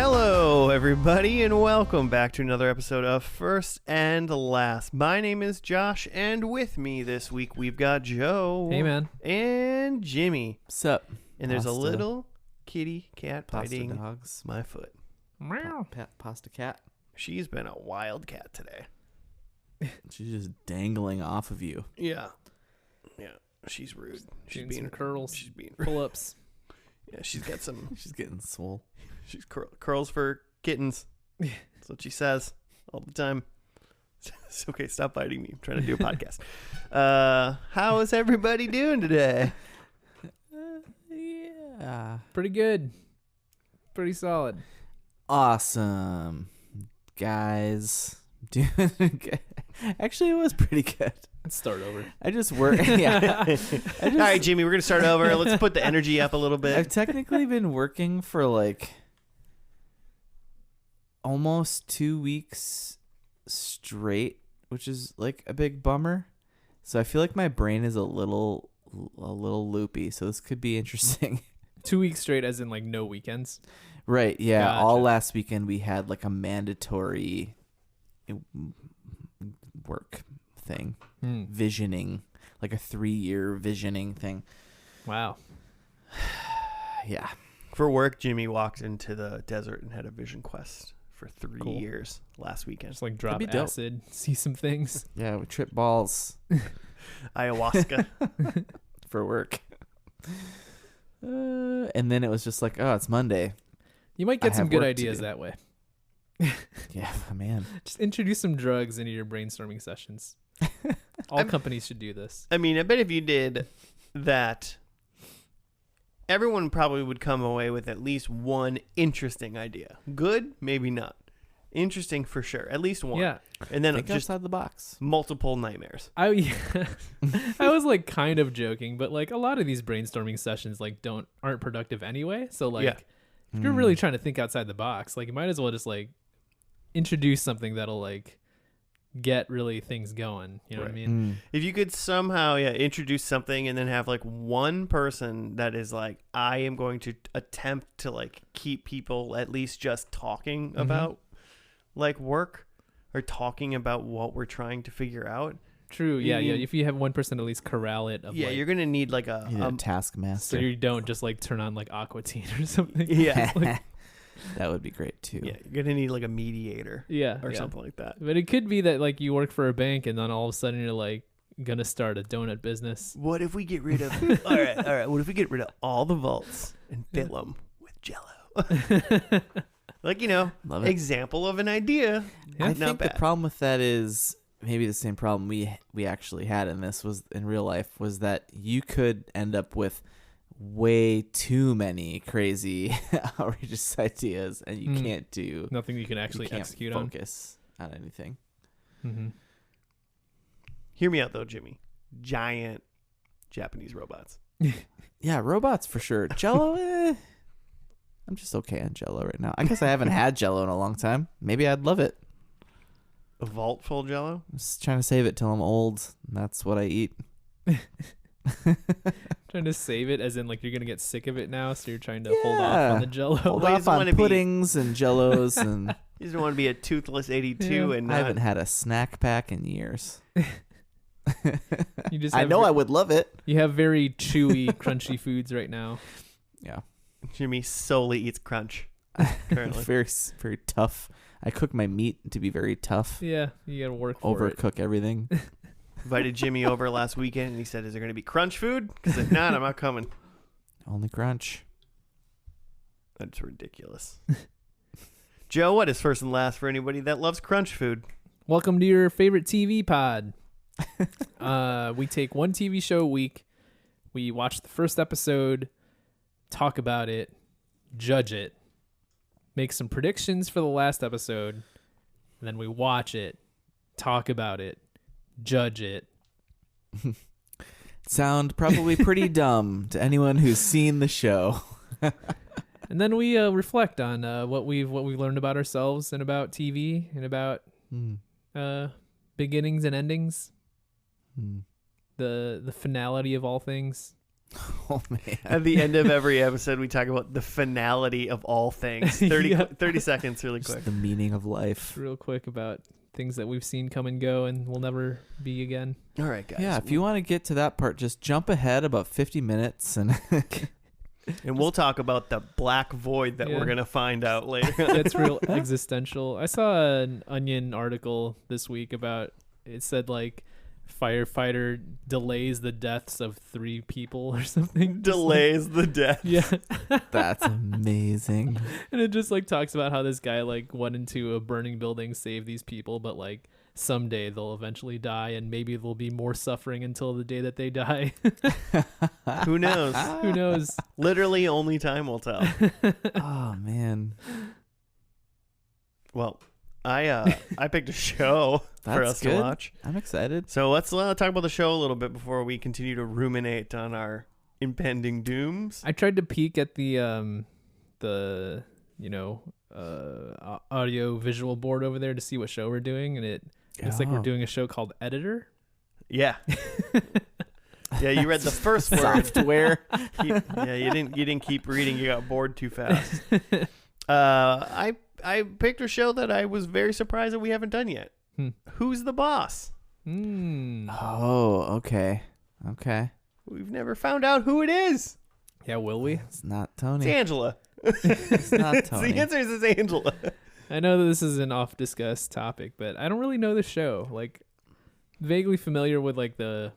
Hello, everybody, and welcome back to another episode of First and Last. My name is Josh, and with me this week we've got Joe. Hey, man. And Jimmy. Sup? And there's a little kitty cat pasta biting dogs. my foot. Meow. Pasta cat. She's been a wild cat today. She's just dangling off of you. Yeah. She's rude. She's Doing being some curls. She's being rude. Pull-ups. Yeah, she's got some. She's getting swole. She's curls for kittens. That's what she says all the time. It's okay. Stop biting me. I'm trying to do a podcast. How is everybody doing today? Yeah. Pretty good. Pretty solid. Awesome. Guys. Doing good. Actually, it was pretty good. Let's start over. I just work. Yeah. All right, Jimmy, we're going to start over. Let's put the energy up a little bit. I've technically been working for like almost 2 weeks straight, which is like a big bummer. So I feel like my brain is a little loopy. So this could be interesting. 2 weeks straight, as in like no weekends. Right. Yeah. Gotcha. All last weekend we had like a mandatory work thing, visioning, like a 3-year visioning thing. Wow. Yeah. For work, Jimmy walked into the desert and had a vision quest for 3 Cool. years last weekend. Just like drop be dope. acid, see some things. Yeah. We trip balls Ayahuasca. for work. And then it was just like, oh, it's Monday. You might I get some have good work to ideas do. that way. Yeah, man. Just introduce some drugs into your brainstorming sessions. All companies should do this. I mean, I bet if you did that, everyone probably would come away with at least one interesting idea. Good, maybe not. Interesting for sure. At least one. Yeah. And then Think just outside the box. multiple nightmares. I was like kind of joking, but like a lot of these brainstorming sessions like aren't productive anyway. So like Yeah. if you're really trying to think outside the box, like you might as well just like introduce something that'll like get really things going. You know what I mean? If you could somehow introduce something and then have like one person that is like, I am going to attempt to like keep people at least just talking about like work or talking about what we're trying to figure out. True. Yeah. You- Yeah. If you have one person at least corral it. Of Yeah, like, you're going to need like Yeah, a taskmaster. so you don't just like turn on like Aqua Teen or something. yeah. That would be great too. Yeah, you're going to need like a mediator Yeah. or yeah. something like that. But it could be that like you work for a bank and then all of a sudden you're like gonna start a donut business. What if we get rid of all right. What if we get rid of all the vaults and fill them with Jello? Like, Love it. example of an idea. I Not think bad. the problem with that is maybe the same problem we actually had in this was in real life was that you could end up with way too many crazy outrageous ideas and you can't do Nothing you can actually you can't execute focus on anything. on. Hear me out though, Jimmy. Giant Japanese robots. Yeah, robots for sure. Jello, I'm just okay on Jello right now. I guess I haven't had Jello in a long time. Maybe I'd love it. A vault full of Jello? I'm just trying to save it till I'm old. And that's what I eat. Trying to save it as in like you're gonna get sick of it now, so you're trying to hold off on the Jello. Hold Well, you off just wanna on be- puddings and Jellos, and You just want to be a toothless 82 Yeah. and I not... haven't had a snack pack in years. You just I have know I would love it. You have very chewy, crunchy foods right now. Yeah, Jimmy solely eats crunch currently. very tough. I cook my meat to be very tough. Yeah, you gotta work for it. Overcook everything. Invited Jimmy over last weekend and he said, is there going to be crunch food? Because if not, I'm not coming. Only crunch. That's ridiculous. Joe, what is first and last for anybody that loves crunch food? Welcome to your favorite TV pod. We take one TV show a week. We watch the first episode, talk about it, judge it, make some predictions for the last episode, and then we watch it, talk about it, judge it. Sound probably pretty dumb to anyone who's seen the show. And then we reflect on what we've learned about ourselves and about TV and about beginnings and endings, the finality of all things. Oh man. At the end of every episode, we talk about the finality of all things. 30, Yeah. 30 seconds, really quick. Just the meaning of life. Real quick about things that we've seen come and go and will never be again. All right, guys. Yeah, if you want to get to that part, just jump ahead about 50 minutes and And we'll talk about the black void that Yeah. we're going to find out later. It's real existential. I saw an Onion article this week about, it said like firefighter delays the deaths of 3 people or something. Delays the death. Yeah. that's amazing. And it just like talks about how this guy like went into a burning building, saved these people, but like someday they'll eventually die and maybe there'll be more suffering until the day that they die. Who knows? Who knows? Literally only time will tell. Oh man. Well, I picked a show for That's us good. to watch. I'm excited. So let's talk about the show a little bit before we continue to ruminate on our impending dooms. I tried to peek at the audio visual board over there to see what show we're doing, and it looks like we're Oh. doing a show called Editor. Yeah. Yeah, you read the first word. Software. You didn't keep reading. You got bored too fast. I picked a show that I was very surprised that we haven't done yet. Who's the Boss? Oh, okay. Okay. We've never found out who it is. Yeah, will we? It's not It's Tony. Angela. It's not Tony. The answer is it's Angela. I know that this is an off-discussed topic, but I don't really know the show. Like, vaguely familiar with like the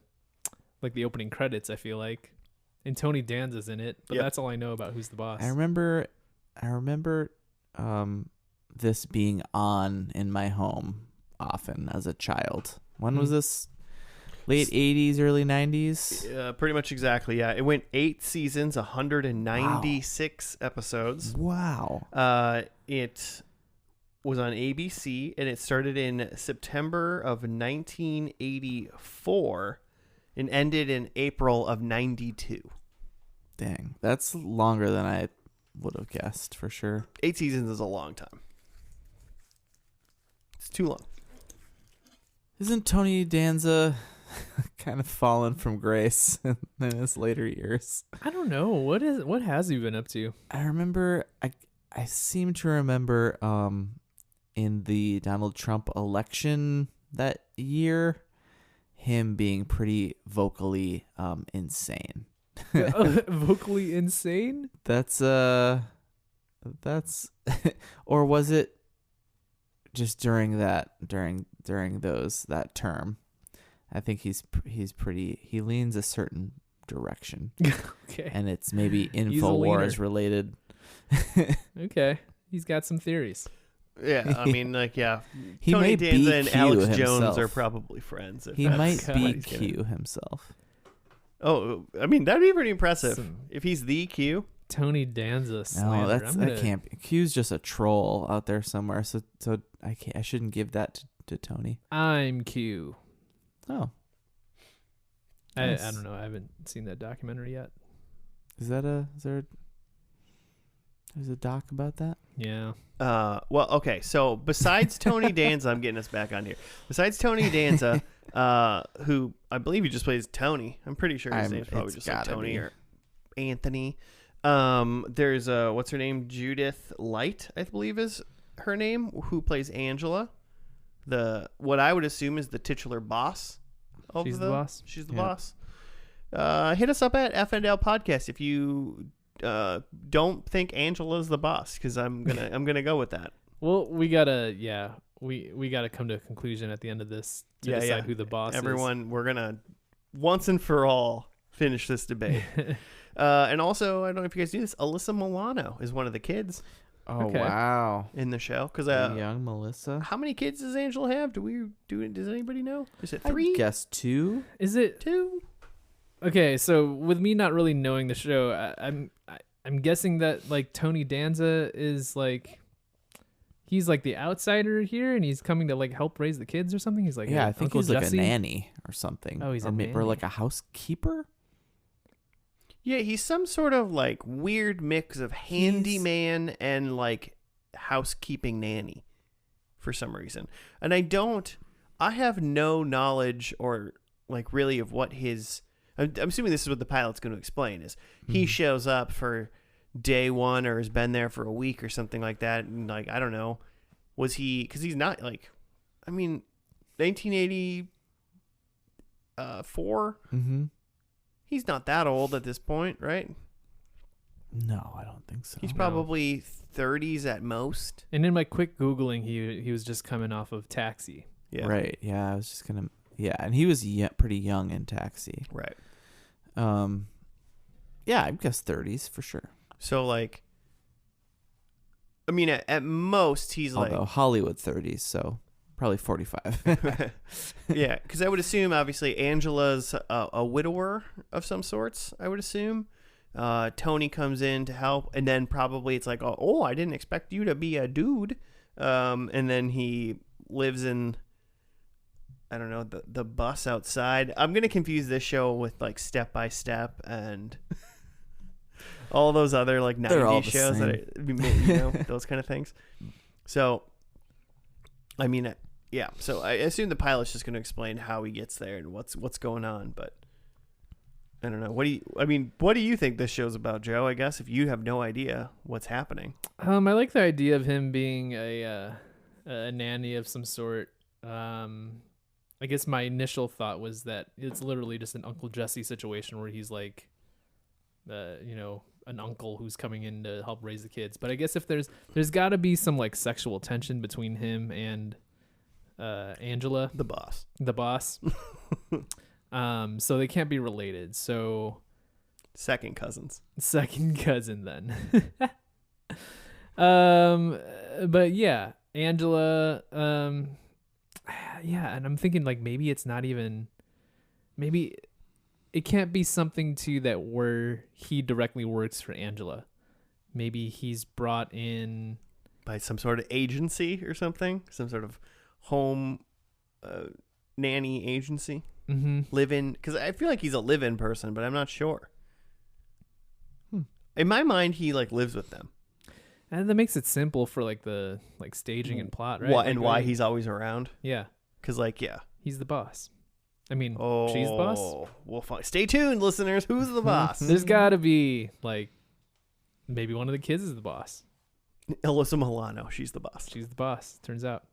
opening credits, I feel like, and Tony Danza's in it, but Yep. that's all I know about Who's the Boss. I remember this being on in my home often as a child. When was this? Late 80s, early 90s? Pretty much exactly, yeah. It went 8 seasons, 196 episodes. Wow. It was on ABC, and it started in September of 1984 and ended in April of 92. Dang. That's longer than I would have guessed for sure. 8 seasons is a long time. It's too long. Isn't Tony Danza kind of fallen from grace in his later years? I don't know what has he been up to. I remember I seem to remember in the Donald Trump election that year him being pretty vocally insane. Vocally insane? That's or was it just during that term? I think he leans a certain direction. Okay. And it's maybe He's a InfoWars leaner. related. Okay. He's got some theories. Yeah, I mean, like, yeah. He Tony may Danza be and Q Alex himself. Jones are probably friends. if He that's might what be he's gonna- Q himself. Oh, I mean, that'd be pretty impressive. Some If he's the Q. Tony Danza slander. No, that can't be. Q's just a troll out there somewhere. So I shouldn't give that to Tony. I'm Q. Oh, I Nice. don't know. I haven't seen that documentary yet. there's a doc about that? Yeah. Well, okay. So besides Tony Danza, I'm getting us back on here. Besides Tony Danza, who I believe he just plays Tony. I'm pretty sure his name's probably it's just like gotta Tony be. or Anthony. There's what's her name? Judith Light, I believe is her name, who plays Angela. What I would assume is the titular boss. She's the boss? She's the Yeah. boss. Hit us up at FNL Podcast if you don't think Angela's the boss, because I'm gonna go with that. Well, we gotta come to a conclusion at the end of this to decide who the boss Everyone, we're gonna once and for all finish this debate. is. And also, I don't know if you guys knew this, Alyssa Milano is one of the kids Oh Okay. wow. in the show. Because Young Melissa. how many kids does Angela have? Does anybody know? Is it I 3? guess 2. Is it 2? okay? So with me not really knowing the show, I'm guessing that like Tony Danza is like he's like the outsider here, and he's coming to like help raise the kids or something. He's like Yeah, I think Uncle he's like Jesse? a nanny or something. Oh, he's a or nanny. like a housekeeper. Yeah, he's some sort of like weird mix of handyman and like housekeeping nanny for some reason. And I have no knowledge or like really of what his I'm assuming this is what the pilot's going to explain, is he shows up for day one or has been there for a week or something like that. And like, I don't know, was he, because he's not like, I mean, 1984, he's not that old at this point, right? No, I don't think so. He's probably 30s at most. And in my quick Googling, he was just coming off of Taxi. Yeah. Right. Yeah, I was just gonna. Yeah, and he was pretty young in Taxi. Right. Yeah, I guess 30s for sure. So like, I mean, at most he's Although like Hollywood 30s, so probably 45. yeah, because I would assume obviously Angela's a widower of some sorts. I would assume. Tony comes in to help, and then probably it's like, oh, I didn't expect you to be a dude. And then he lives in, I don't know, the bus outside. I'm gonna confuse this show with like Step by Step and all those other like 90s shows that those kind of things. So, I mean, yeah. So I assume the pilot's just gonna explain how he gets there and what's going on, but. I don't know. What do you think this show's about, Joe? I guess if you have no idea what's happening. I like the idea of him being a nanny of some sort. I guess my initial thought was that it's literally just an Uncle Jesse situation where he's like, an uncle who's coming in to help raise the kids. But I guess if there's got to be some like sexual tension between him and Angela, The boss. So they can't be related. So Second cousin then. But yeah, Angela, yeah, and I'm thinking like maybe it can't be something too that where he directly works for Angela. Maybe he's brought in by some sort of agency or something, some sort of home nanny agency. Live-in, because I feel like he's a live-in person, but I'm not sure. In my mind, he like lives with them, and that makes it simple for like the like staging and plot, right? Why he's always around? Yeah, because he's the boss. I mean, she's the boss. Well, fine. Stay tuned, listeners. Who's the boss? There's got to be like maybe one of the kids is the boss. Alyssa Milano, she's the boss. She's the boss. Turns out.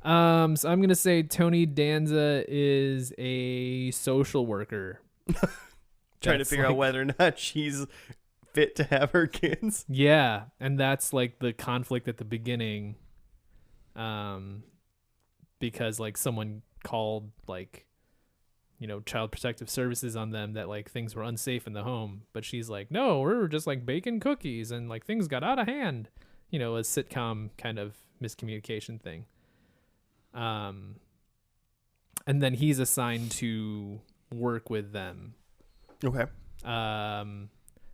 So I'm going to say Tony Danza is a social worker. Trying to figure out whether or not she's fit to have her kids. Yeah, and that's like the conflict at the beginning. Because like someone called like, Child Protective Services on them that like things were unsafe in the home. But she's like, no, we're just like baking cookies and like things got out of hand. A sitcom kind of miscommunication thing. And then he's assigned to work with them. Okay.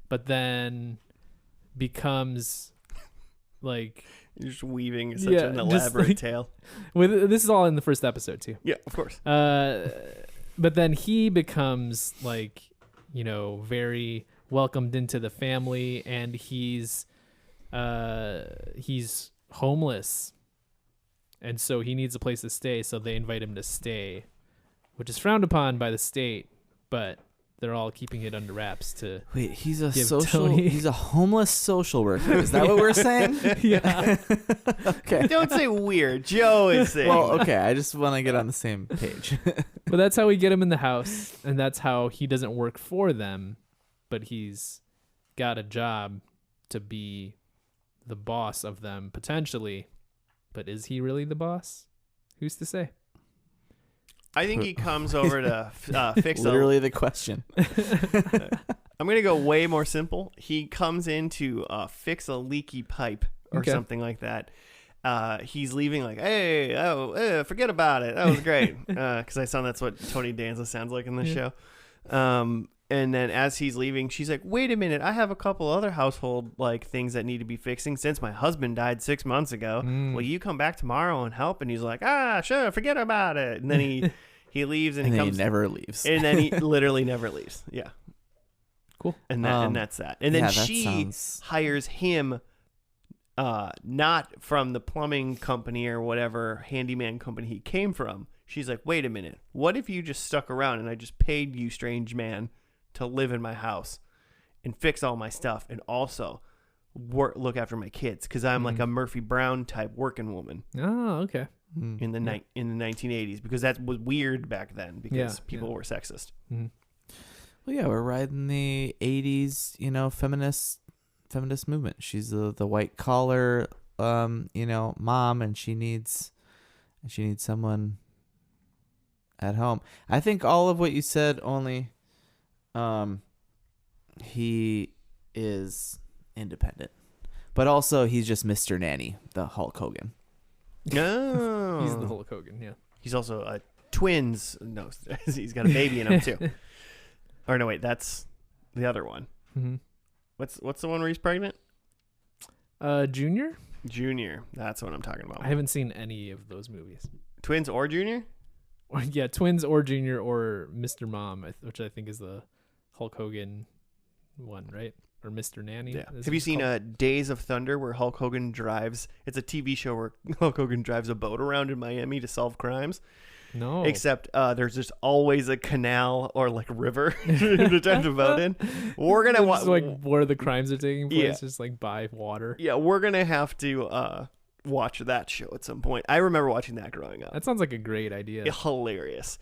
But then becomes like you're just weaving such an elaborate tale. This is all in the first episode too. Yeah, of course. But then he becomes like, very welcomed into the family, and he's homeless. And so he needs a place to stay, so they invite him to stay, which is frowned upon by the state, but they're all keeping it under wraps to Wait, he's a Tony. He's a homeless social worker. Is that what we're saying? Yeah. Okay. Don't say weird. Joe is saying. Well, okay, I just want to get on the same page. But that's how we get him in the house, and that's how he doesn't work for them, but he's got a job to be the boss of them, potentially. But is he really the boss? Who's to say? I think he comes over to fix literally the question. I'm going to go way more simple. He comes in to fix a leaky pipe or something like that. He's leaving like, hey, forget about it. That was great. Because I sound that's what Tony Danza sounds like in this show. And then as he's leaving, she's like, wait a minute, I have a couple other household like things that need to be fixing since my husband died 6 months ago. Will you come back tomorrow and help? And he's like, sure, forget about it. And then he leaves and he comes. He never leaves. And then he literally never leaves. Yeah. Cool. And that's that. And then she hires him not from the plumbing company or whatever handyman company he came from. She's like, wait a minute. What if you just stuck around and I just paid you, strange man, to live in my house and fix all my stuff and also look after my kids? Because I'm like a Murphy Brown type working woman. Oh, okay. In the 1980s, because that was weird back then because people were sexist. Mm-hmm. Well, yeah, we're riding the 80s, feminist movement. She's the white collar, mom, and she needs someone at home. I think all of what you said, only he is independent, but also he's just Mr. Nanny, the Hulk Hogan. No, He's the Hulk Hogan. Yeah, he's also a twins. No, he's got a baby in him too. Or no, wait, that's the other one. Mm-hmm. What's the one where he's pregnant? Junior. Junior. That's what I'm talking about. I haven't seen any of those movies. Twins or Junior? Yeah, Twins or Junior or Mr. Mom, which I think is the Hulk Hogan one, right? Or Mr. Nanny. Yeah. Have you seen Days of Thunder, where Hulk Hogan drives? It's a TV show where Hulk Hogan drives a boat around in Miami to solve crimes. No. Except there's just always a canal or like river to drive the boat in. We're gonna like where the crimes are taking place, Yeah. just like by water. Yeah, we're gonna have to watch that show at some point. I remember watching that growing up. That sounds like a great idea. Hilarious.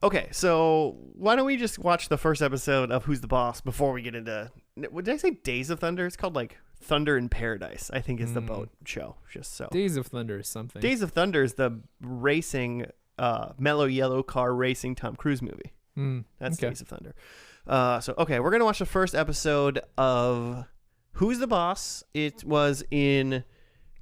Okay, so why don't we just watch the first episode of Who's the Boss before we get into... Did I say Days of Thunder? It's called like Thunder in Paradise, I think is the boat show. Just so. Days of Thunder is something. Days of Thunder is the racing, mellow yellow car racing Tom Cruise movie. That's okay. Days of Thunder. Okay, we're going to watch the first episode of Who's the Boss. It was in,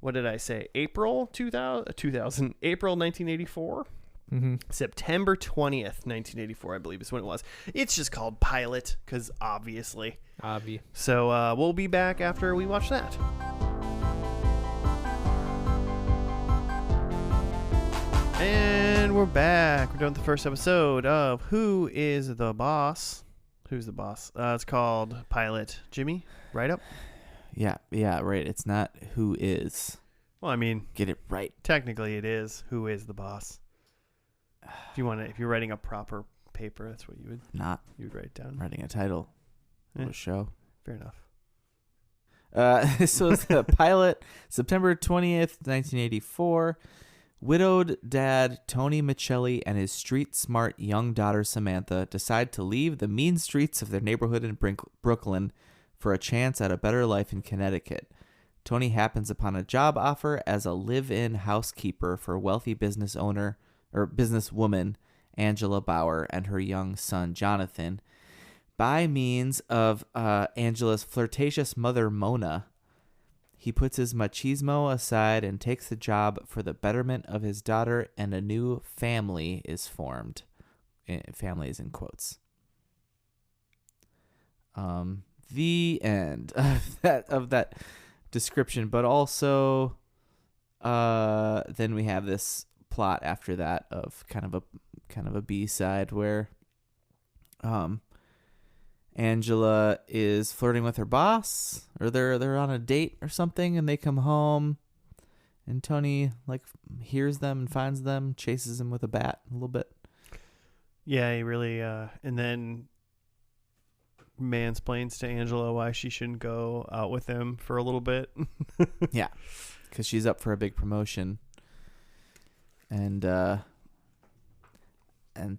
what did I say? April 1984? Mm-hmm. September 20th, 1984, I believe is when it was. It's just called Pilot, because obviously. Obvi. So we'll be back after we watch that. And we're back. We're done with the first episode of Who is the Boss? Who's the Boss? It's called Pilot. Jimmy, right up? Yeah, right. It's not Who Is. Well, I mean, Get it right. technically it is Who is the Boss. If you're writing a proper paper, that's what you would write down. Writing a title of a show. Fair enough. So it's the Pilot, September 20th, 1984. Widowed dad Tony Michelli and his street-smart young daughter Samantha decide to leave the mean streets of their neighborhood in Brooklyn for a chance at a better life in Connecticut. Tony happens upon a job offer as a live-in housekeeper for wealthy businesswoman Angela Bauer and her young son Jonathan. By means of Angela's flirtatious mother Mona, he puts his machismo aside and takes the job for the betterment of his daughter, and a new family is formed. Family is in quotes. The end of that description, but also then we have this plot after that of kind of a B-side where Angela is flirting with her boss, or they're on a date or something, and they come home, and Tony hears them and finds them, chases them with a bat a little bit. Yeah, he really and then mansplains to Angela why she shouldn't go out with him for a little bit. Yeah, because she's up for a big promotion, and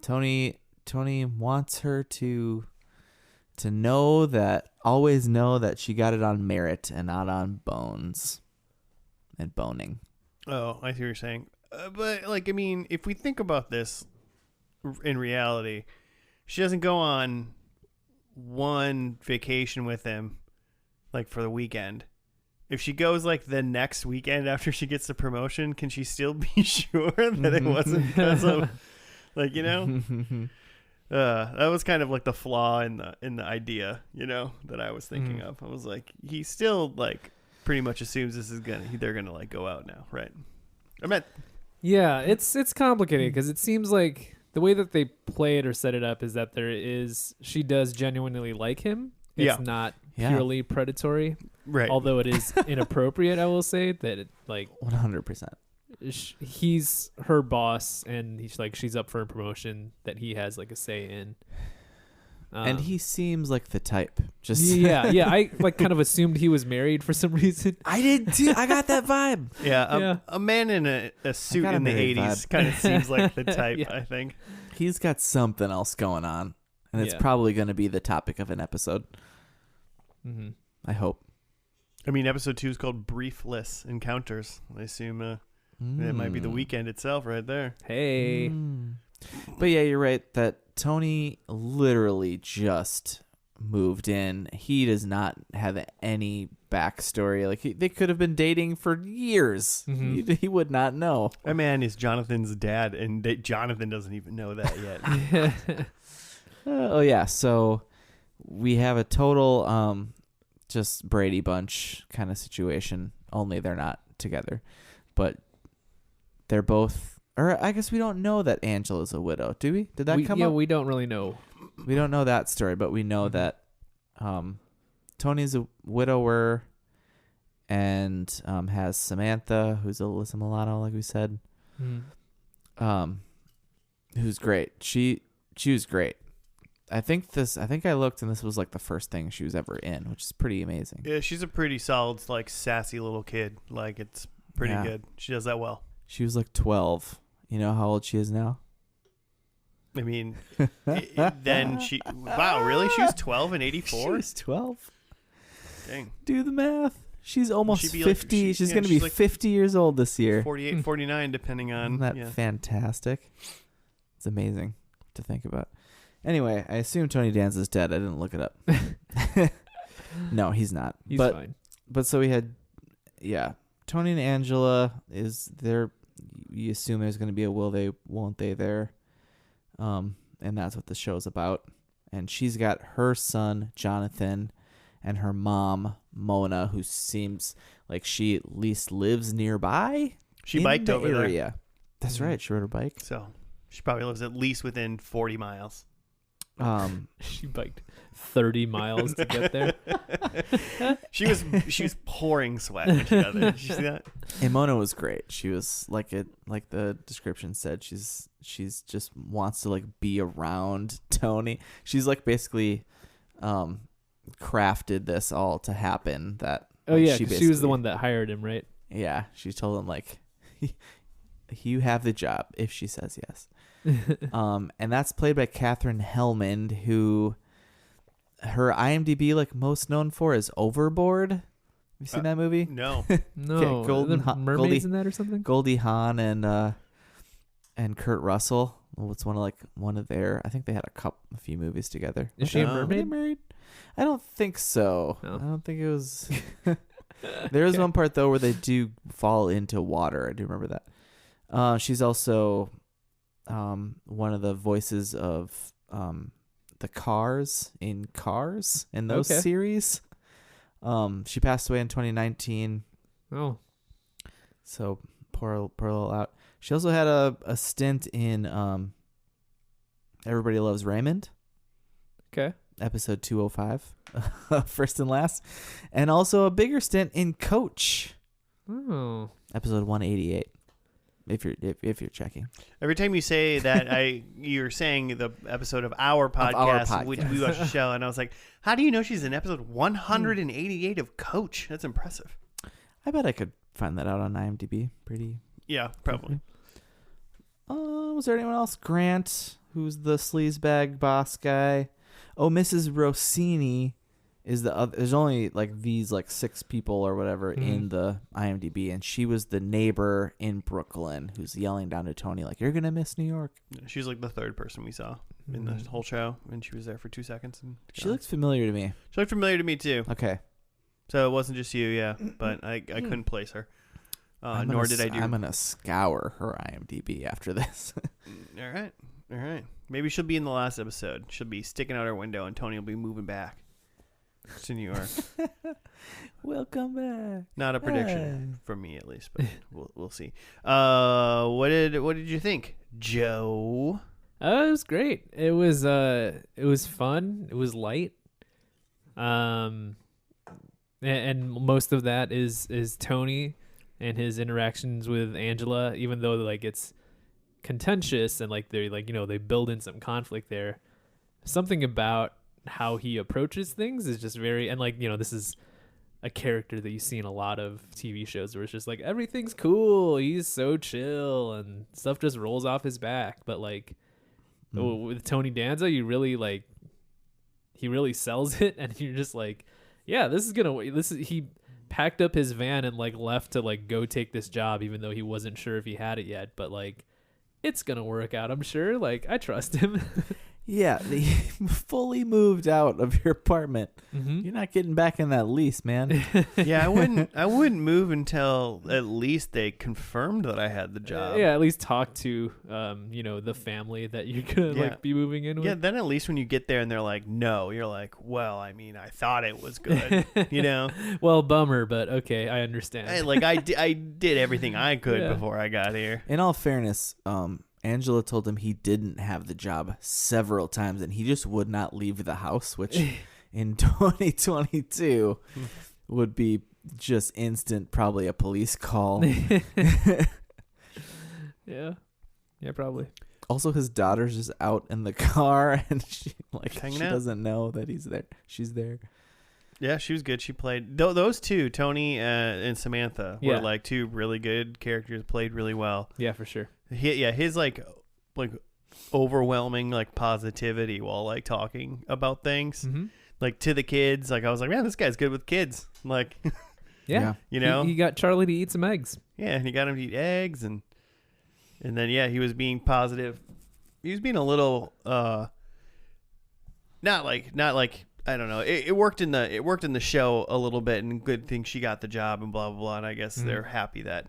Tony wants her to always know that she got it on merit and not on bones and boning. Oh, I see what you're saying. But if we think about this in reality, she doesn't go on one vacation with him for the weekend. If she goes the next weekend after she gets the promotion, can she still be sure that it wasn't because of that was kind of the flaw in the idea, that I was thinking of. I was he still pretty much assumes they're gonna go out now, right? Yeah, it's complicated because it seems like the way that they play it or set it up is that she does genuinely like him. It's not purely predatory. Right. Although it is inappropriate, I will say that it, like 100%. he's her boss and she's up for a promotion that he has like a say in. And he seems like the type. Just yeah. I like kind of assumed he was married for some reason. I did too. I got that vibe. Yeah, a man in a suit in the 80s kind of seems like the type, I think. He's got something else going on, and it's probably going to be the topic of an episode. Mm-hmm. I hope. I mean, episode 2 is called Briefless Encounters. I assume it might be the weekend itself right there. Hey. But yeah, you're right that Tony literally just moved in. He does not have any backstory. Like they could have been dating for years. Mm-hmm. He would not know. That man is Jonathan's dad, and Jonathan doesn't even know that yet. Oh yeah, so we have a total just Brady Bunch kind of situation. Only they're not together, but they're both. Or I guess we don't know that Angela's a widow, do we? Did that come up? Yeah, we don't really know. We don't know that story, but we know that Tony's a widower and has Samantha, who's Alyssa Milano, like we said, who's great. She was great. I think I looked and this was like the first thing she was ever in, which is pretty amazing. Yeah, she's a pretty solid, like sassy little kid. Like it's pretty good. She does that well. She was like 12. You know how old she is now? I mean, then she... Wow, really? She was 12 in 84? She was 12. Dang. Do the math. She's almost 50. Like, she's going to be like 50 years old this year. 48, 49, depending on... Isn't that fantastic? It's amazing to think about. Anyway, I assume Tony Danza's dead. I didn't look it up. No, he's not. He's fine. But so we had... Yeah. Tony and Angela is there. You assume there's going to be a will they, won't they there. And that's what the show's about. And she's got her son, Jonathan, and her mom, Mona, who seems like she at least lives nearby. She biked over area. there. That's right. She rode her bike. So she probably lives at least within 40 miles. She biked 30 miles to get there. She was pouring sweat when she got there. Did you see that? And Mona was great. She was like the description said, she's just wants to like be around Tony. She's like basically crafted this all to happen. That she was the one that hired him, right? Yeah, she told him like you have the job if she says yes. And that's played by Katherine Hellman, who her IMDb like most known for is Overboard. Have you seen that movie? No. No. Okay, mermaids in that or something? Goldie Hawn and Kurt Russell. Well, it's one of their. I think they had a few movies together. Is she a Were they mermaid? married? I don't think so. No. I don't think it was. There is one part though where they do fall into water. I do remember that. She's also one of the voices of the Cars in those series. She passed away in 2019. Oh. So poor little out. She also had a stint in Everybody Loves Raymond. Okay. Episode 205. First and last. And also a bigger stint in Coach. Oh. Episode 188. If you're checking. Every time you say that, you're saying the episode of our podcast, which we watched the show, and I was like, how do you know she's in episode 188 of Coach? That's impressive. I bet I could find that out on IMDb. Pretty. Yeah, probably. Was there anyone else? Grant, who's the sleazebag boss guy. Oh, Mrs. Rossini is the other. There's only like these like 6 people or whatever in the IMDb, and she was the neighbor in Brooklyn who's yelling down to Tony like, "You're gonna miss New York." She's like the 3rd person we saw in the whole show, and she was there for 2 seconds. And She looks familiar to me. She looked familiar to me too. Okay. So it wasn't just you, yeah, but I couldn't place her. Nor did I do. I'm gonna scour her IMDb after this. All right. Maybe she'll be in the last episode. She'll be sticking out her window, and Tony will be moving back to New York. Welcome back. Not a prediction from me, at least, but we'll see. What did you think, Joe? It was great. It was fun. It was light. It and most of that is Tony and his interactions with Angela, even though like it's contentious and like they're like, they build in some conflict there. Something about how he approaches things is just very, and like, this is a character that you see in a lot of TV shows where it's just like everything's cool, he's so chill and stuff just rolls off his back. But like with Tony Danza, you really like, he really sells it, and you're just like, yeah, he packed up his van and like left to like go take this job, even though he wasn't sure if he had it yet, but like it's gonna work out, I'm sure. Like, I trust him. Yeah, they fully moved out of your apartment. Mm-hmm. You're not getting back in that lease, man. Yeah, I wouldn't move until at least they confirmed that I had the job. Yeah, at least talk to the family that you're gonna like be moving in with. Yeah, then at least when you get there and they're like, no, you're like, well, I mean, I thought it was good, Well, bummer, but okay, I understand. I did everything I could before I got here. In all fairness, Angela told him he didn't have the job several times, and he just would not leave the house, which in 2022 would be just instant, probably a police call. Yeah, probably. Also, his daughter's just out in the car, and she Hanging out. doesn't know that he's there. She's there. Yeah, she was good. She played those two, Tony and Samantha, were like two really good characters. Played really well. Yeah, for sure. His like overwhelming like positivity while like talking about things, like to the kids. Like I was like, man, this guy's good with kids. Like, yeah. He got Charlie to eat some eggs. Yeah, and he got him to eat eggs, and then he was being positive. He was being a little not like I don't know. It worked in the show a little bit, and good thing she got the job and blah blah blah. And I guess they're happy that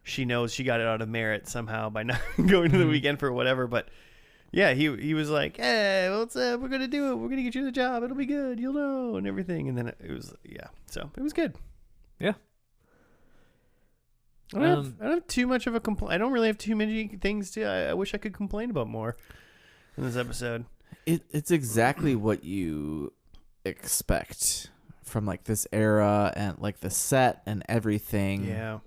she knows she got it out of merit somehow by not going to the weekend for whatever. But yeah, he was like, hey, we're gonna do it. We're gonna get you the job. It'll be good. You'll know and everything. And then it was so it was good. Yeah. I don't have too much of a complaint. I don't really have too many things I wish I could complain about more in this episode. It's exactly what you expect from like this era and like the set and everything. Yeah.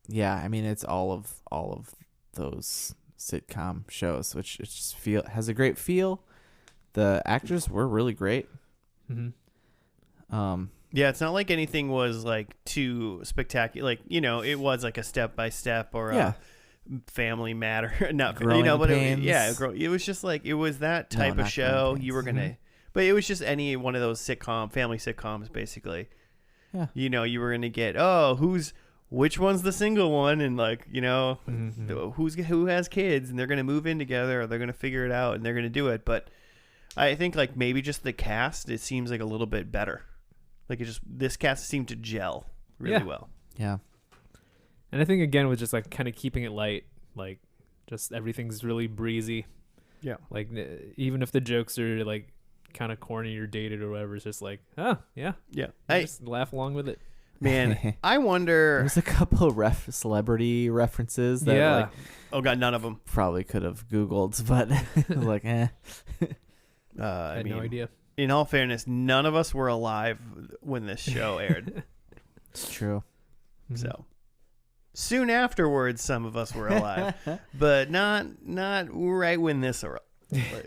Yeah, I mean it's all of those sitcom shows, which it just has a great feel. The actors were really great. Yeah, it's not like anything was like too spectacular. Like, it was like a step by step or a family matter. Not Growing but pains. it was just like it was that type of show. You were gonna, but it was just any one of those family sitcoms, basically. Yeah. You were gonna get which one's the single one, and like who has kids, and they're gonna move in together, or they're gonna figure it out, and they're gonna do it. But I think like maybe just the cast, it seems like a little bit better. Like this cast seemed to gel really well. Yeah. And I think again with just like kind of keeping it light, like just everything's really breezy. Yeah. Like even if the jokes are like kind of corny or dated or whatever, it's just like, oh yeah. Yeah. Just laugh along with it. Man, I wonder. There's a couple celebrity references that like, oh god, none of them probably could have Googled, but like, I had no idea. In all fairness, none of us were alive when this show aired. It's true. So soon afterwards, some of us were alive, but not right when this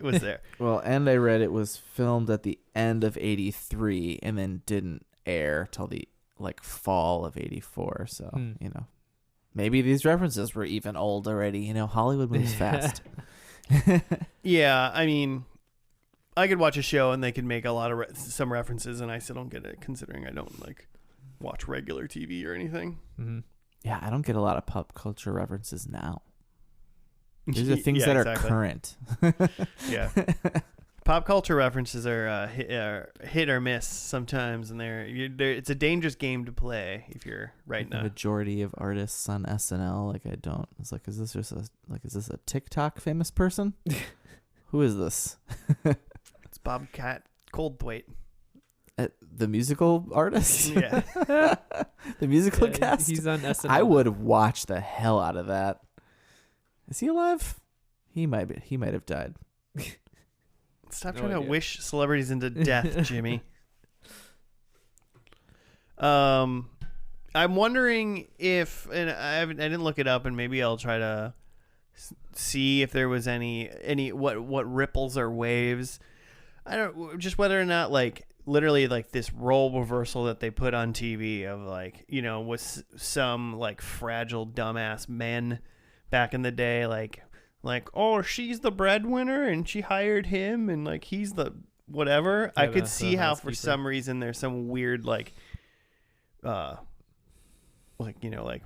was there. Well, and I read it was filmed at the end of '83 and then didn't air till the fall of '84. So maybe these references were even old already. Hollywood moves fast. Yeah, I mean, I could watch a show and they could make a lot of some references, and I still don't get it, considering I don't watch regular TV or anything. Yeah, I don't get a lot of pop culture references now. These are things that are current. Yeah, pop culture references are hit or miss sometimes, and it's a dangerous game to play if you're right now. The majority of artists on SNL, I don't. It's like, is this a TikTok famous person? Who is this? It's Bobcat Goldthwait. The musical artist? Yeah. The musical cast? He's on SNL. I would watch the hell out of that. Is he alive? He might be. He might have died. Stop trying to wish celebrities into death, Jimmy. I'm wondering if, and I didn't look it up, and maybe I'll try to see if there was any what ripples or waves. I don't, just whether or not like literally like this role reversal that they put on TV of like, you know, with some like fragile dumbass men back in the day, like oh, she's the breadwinner and she hired him and like he's the whatever. Yeah, I could the see how housekeeper. for some reason there's some weird like you know, like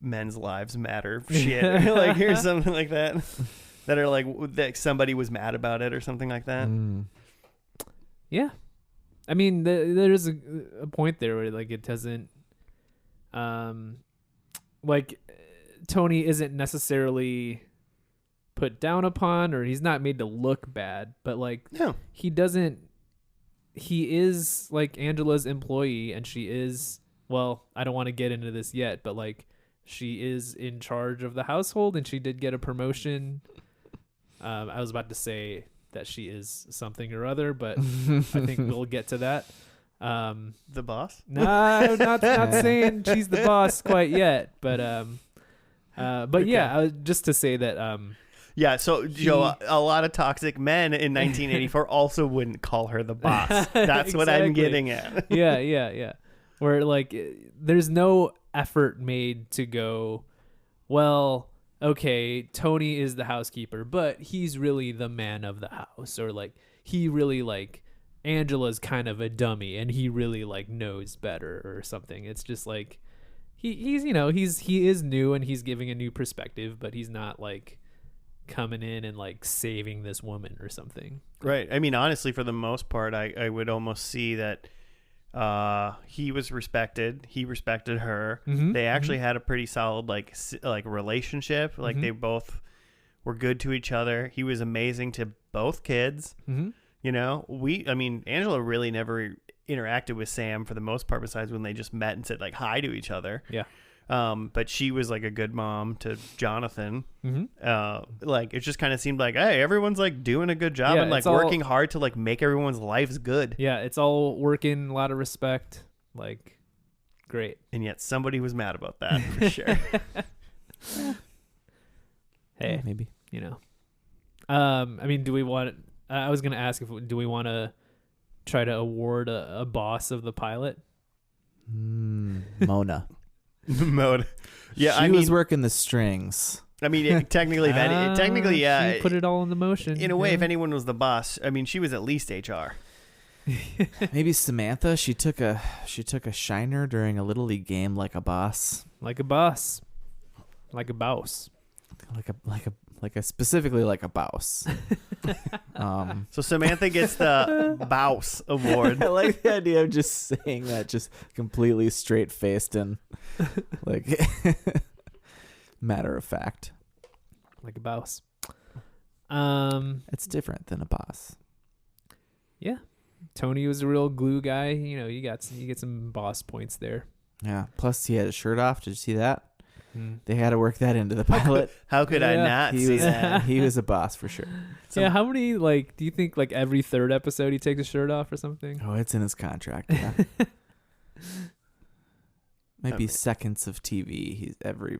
men's lives matter shit, or like here's something like that that are like that somebody was mad about it or something like that. Yeah, I mean, there's a point there where like it doesn't, like Tony isn't necessarily put down upon, or he's not made to look bad, but like No. he is like Angela's employee, and she is, well, I don't want to get into this yet, but like she is in charge of the household and she did get a promotion. I was about to say that she is something or other, but I think we'll get to that. The boss? No, not saying she's the boss quite yet, but Okay. yeah, just to say that Yeah, so Joe, a lot of toxic men in 1984 also wouldn't call her the boss. That's what I'm Exactly. getting at. yeah. Where like there's no effort made to go, well, okay, Tony is the housekeeper, but he's really the man of the house, or like he really like Angela's kind of a dummy and he really like knows better or something. It's just like he's you know, he is new and he's giving a new perspective, but he's not like coming in and like saving this woman or something. Right. I mean, honestly, for the most part, I would almost see that he was respected. He respected her. Mhm, They actually had a pretty solid like relationship. Like Mhm. they both were good to each other. He was amazing to both kids. Mm-hmm. You know, I mean, Angela really never interacted with Sam for the most part, besides when they just met and said like hi to each other. Yeah. But she was like a good mom to Jonathan. Mm-hmm. Like it just kind of seemed like, hey, everyone's like doing a good job Yeah, and like it's all- working hard to like make everyone's lives good. Yeah, it's all working, a lot of respect, like great. And yet somebody was mad about that for sure. Hey, Maybe. you know. I mean, do we want? I was gonna ask do we want to try to award a boss of the pilot? Mona. Mode. Yeah, She I was mean, working the strings. technically, yeah. she put it all in the motion. In a way, yeah. if anyone was the boss, I mean, she was at least HR. Maybe Samantha. She took a shiner during a little league game like a boss. Like a boss, like a boss. Like a specifically like a boss. So Samantha gets the Bouse Award. I like the idea of just saying that, just completely straight faced and like matter of fact. Like a boss. It's different than a boss. Yeah. Tony was a real glue guy. You know, you get some boss points there. Yeah. Plus, he had his shirt off. Did you see that? Mm. They had to work that into the pilot. How could I Yeah. not He see was that? he was a boss for sure. Yeah, how many, like, do you think, like, every third episode he takes his shirt off or something? Oh, it's in his contract. Yeah. Might be seconds of TV. He's every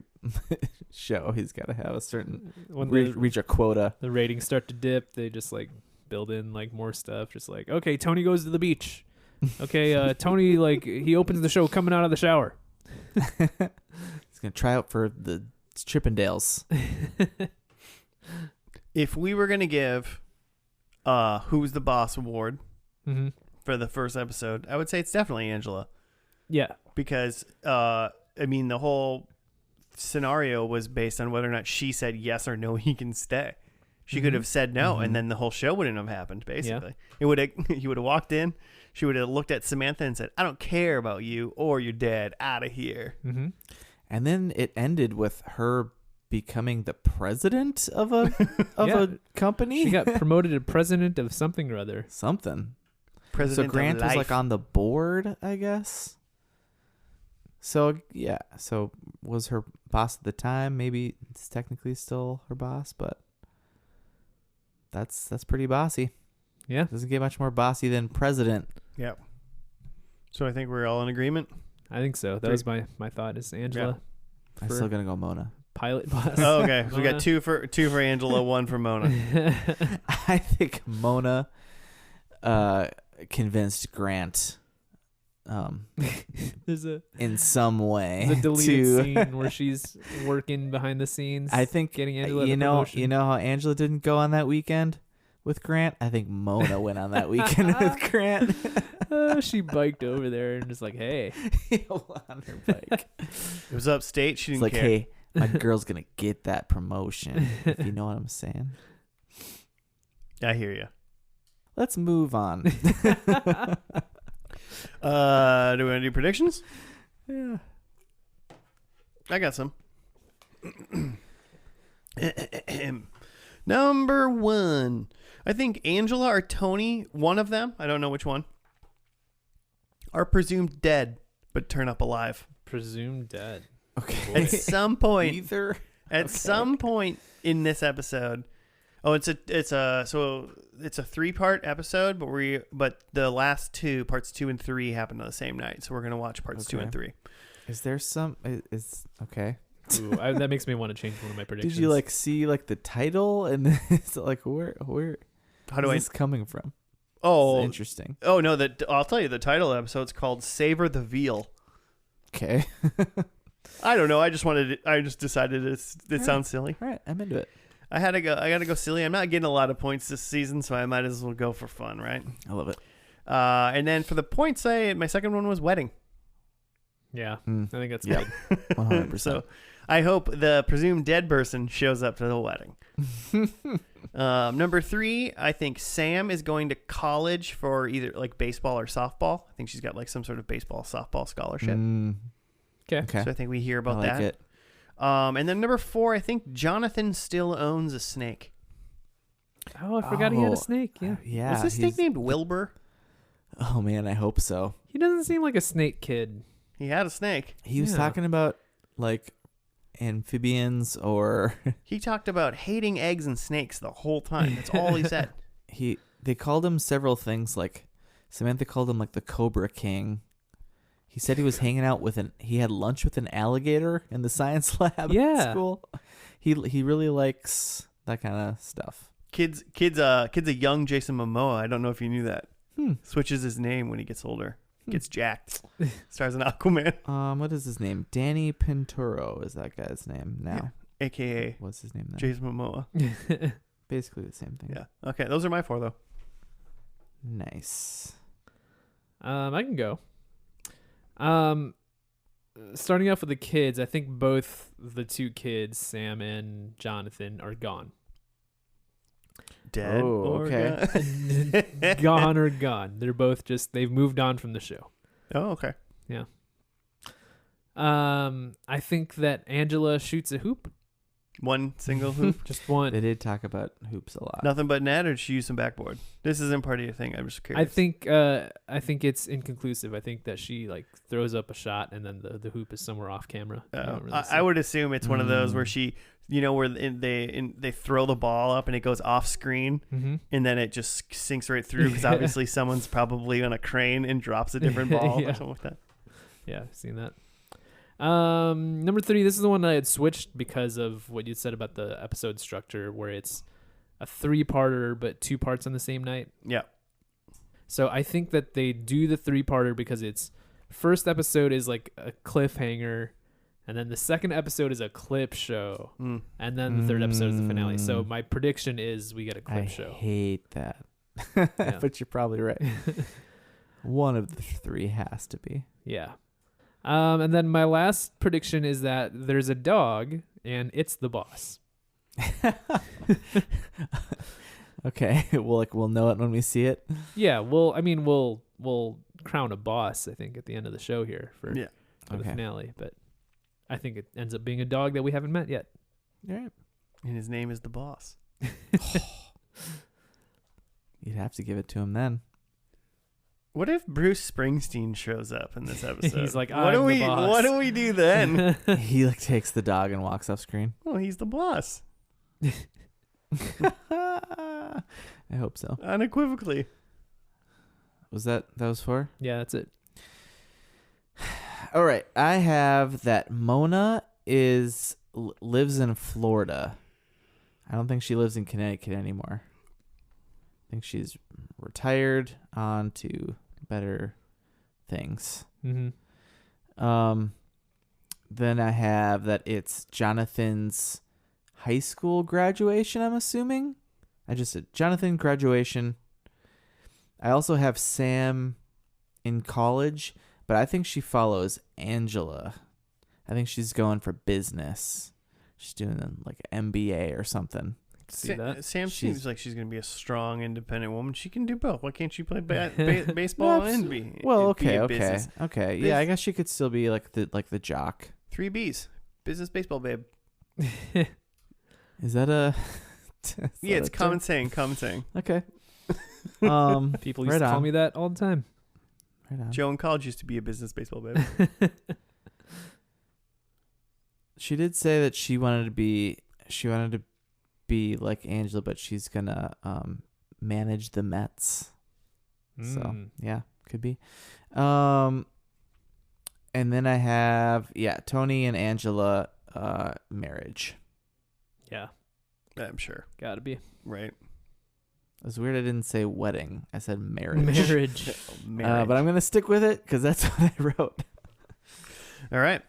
show. He's got to have a certain When reach a quota. the ratings start to dip, they just, like, build in, like, more stuff. Just like, okay, Tony goes to the beach. Okay, Tony, like, he opens the show coming out of the shower. He's gonna try out for the Chippendales. If we were gonna give Who's the Boss Award Mm-hmm. for the first episode, I would say it's definitely Angela. Yeah. Because I mean the whole scenario was based on whether or not she said yes or no he can stay. She could have said no, and then the whole show wouldn't have happened. Basically, he would have walked in. She would have looked at Samantha and said, "I don't care about you or your dad. Out of here." Mm-hmm. And then it ended with her becoming the president of a Yeah. a company. She got promoted to president of something or other. Something. President So Grant of was life. like on the board, I guess. So yeah, so was her boss at the time. Maybe it's technically still her boss, but that's pretty bossy. Yeah. Doesn't get much more bossy than president. Yep. So I think we're all in agreement. I think so. That Three. was my thought. Is Angela I'm for still gonna go Mona. pilot boss? Oh, okay. So we Mona. got two for Angela, one for Mona. I think Mona convinced Grant There's a in some way deleted to scene where she's working behind the scenes. I think getting Angela you the know promotion. how Angela didn't go on that weekend with Grant? I think Mona went on that weekend with Grant. She biked over there and just like, hey. on her bike. It was upstate. She It's didn't like, care. hey, my girl's gonna get that promotion. If you know what I'm saying. I hear you. Let's move on. Do we want to do predictions? Yeah. I got some. Number 1. I think Angela or Tony, one of them, I don't know which one, are presumed dead but turn up alive. Presumed dead. Okay. At some point. Either. At Okay. some point in this episode. Oh, it's a 3-part episode, but the last two, parts 2 and 3, happen on the same night. So we're gonna watch parts 2 and 3. Is there some? Is okay. Ooh, that makes me want to change one of my predictions. Did you see the title and it's like where How do is I? this coming from? Oh, It's interesting. oh no! I'll tell you. The title of the episode's called "Savor the Veal." Okay. I don't know. I just decided it sounds silly. All right, I'm into it. I gotta go silly. I'm not getting a lot of points this season, so I might as well go for fun, right? I love it. And then for the points, my second one was wedding. Yeah, Hmm. I think that's Yeah. good. 100%. So I hope the presumed dead person shows up to the wedding. Number 3, I think Sam is going to college for either baseball or softball. I think she's got some sort of baseball softball scholarship. Okay. So I think we hear about I like that. it. And then number 4, I think Jonathan still owns a snake. Oh, I forgot he had Oh, a snake. Yeah. Yeah. Was this snake he's- named Wilbur? Oh man, I hope so. He doesn't seem like a snake kid. He had a snake. He was Yeah. talking about amphibians or He talked about hating eggs and snakes the whole time. That's all he said. they called him several things. Samantha called him the Cobra King. He said he was hanging out he had lunch with an alligator in the science lab Yeah. at school. He really likes that kind of stuff. Kid's a young Jason Momoa. I don't know if you knew that. Hmm. Switches his name when he gets older. Gets jacked. Stars in Aquaman. What is his name? Danny Pinturo is that guy's name now. AKA What's his name now? Jason Momoa. Basically the same thing. Yeah. Okay, those are my 4 though. Nice. I can go. Starting off with the kids, I think both the 2 kids, Sam and Jonathan, are gone. Dead. Oh, or okay. Gone or gone. They're both they've moved on from the show. Oh, okay. I think that Angela shoots a hoop. One single hoop. Just one. They did talk about hoops a lot. Nothing but net, or did she use some backboard? This isn't part of your thing. I'm just I curious. think it's inconclusive. I think that she throws up a shot and then the hoop is somewhere off camera. You don't really see I it. would assume it's one of those where she, where they throw the ball up and it goes off screen, and then it just sinks right through because obviously someone's probably on a crane and drops a different ball Yeah. or something like that. Yeah, I've seen that. Number 3, this is the one I had switched because of what you said about the episode structure where it's a 3-parter but 2 parts on the same night. Yeah. So I think that they do the 3-parter because it's first episode is a cliffhanger, and then the second episode is a clip show, and then the third episode is the finale. So my prediction is we get a clip I show. hate that. Yeah. But you're probably right. One of the 3 has to be. Yeah. And then my last prediction is that there's a dog and it's the boss. Okay, we'll know it when we see it. Yeah, we'll crown a boss, I think, at the end of the show here for the Okay. finale. But I think it ends up being a dog that we haven't met yet. All right. And his name is the boss. You'd have to give it to him then. What if Bruce Springsteen shows up in this episode? He's like, what "I'm do the we boss." What do we do then? He takes the dog and walks off screen. Well, he's the boss, I hope so. unequivocally. Was that was 4? Yeah, that's it. All right. I have that Mona lives in Florida. I don't think she lives in Connecticut anymore. I think she's retired on to better things. Mm-hmm. Then I have that it's Jonathan's high school graduation, I'm assuming. I just said Jonathan graduation. I also have Sam in college, but I think she follows Angela. I think she's going for business. She's doing like an MBA or something. See that? Sam seems like she's going to be a strong, independent woman. She can do both. Why can't she play baseball and be? Well, and okay, be a okay, business? okay. Yeah, I guess she could still be like the jock. 3 B's, business, baseball, babe. Is that a? Yeah, it's common saying. Okay. People used to call me that all the time. Right on. Joe in college used to be a business, baseball, babe. She did say that she wanted to be like Angela, but she's gonna manage the Mets. So yeah, could be. And then I have Tony and Angela marriage. Yeah, I'm sure. gotta be Right. It was weird I didn't say wedding. I said marriage. marriage. But I'm gonna stick with it because that's what I wrote. All right.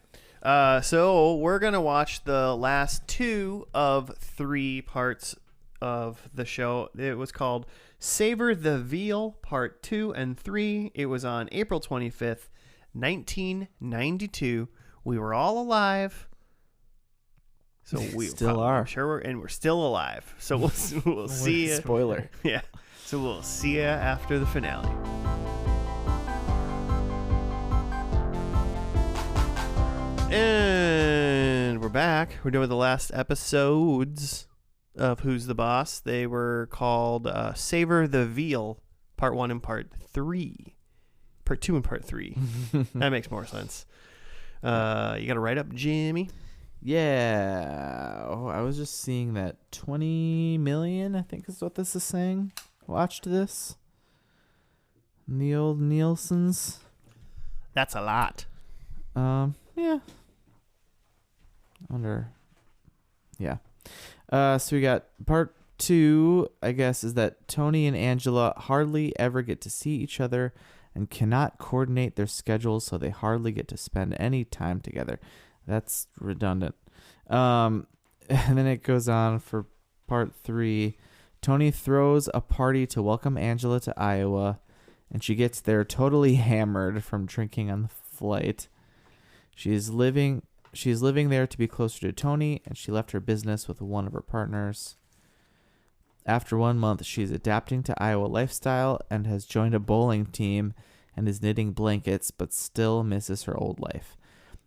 So we're going to watch the last 2 of 3 parts of the show. It was called Savor the Veal, Part 2 and 3. It was on April 25th, 1992. We were all alive. So we still are. I'm sure we're still alive. So we'll see you. Spoiler. Yeah. So we'll see you after the finale. And we're back. We're doing the last episodes of Who's the Boss. They were called Savor the Veal, Part 1 and Part 3. Part 2 and Part 3. That makes more sense. You got to write up, Jimmy? Yeah. Oh, I was just seeing that 20 million, I think is what this is saying. Watched this. The old Nielsen's. That's a lot. Yeah. I wonder. Yeah. So we got part 2, I guess, is that Tony and Angela hardly ever get to see each other and cannot coordinate their schedules, so they hardly get to spend any time together. That's redundant. And then it goes on for part 3. Tony throws a party to welcome Angela to Iowa, and she gets there totally hammered from drinking on the flight. She's living there to be closer to Tony, and she left her business with one of her partners. After 1 month, she's adapting to Iowa lifestyle and has joined a bowling team and is knitting blankets, but still misses her old life.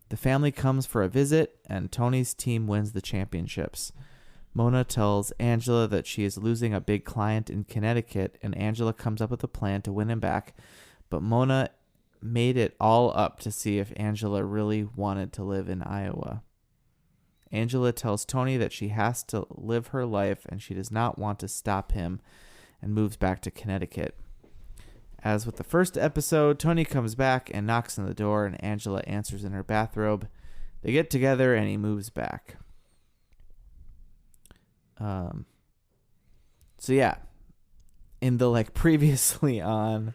The family comes for a visit, and Tony's team wins the championships. Mona tells Angela that she is losing a big client in Connecticut, and Angela comes up with a plan to win him back, but Mona made it all up to see if Angela really wanted to live in Iowa. Angela tells Tony that she has to live her life and she does not want to stop him, and moves back to Connecticut. As with the first episode, Tony comes back and knocks on the door, and Angela answers in her bathrobe. They get together and he moves back. So yeah, in the previously on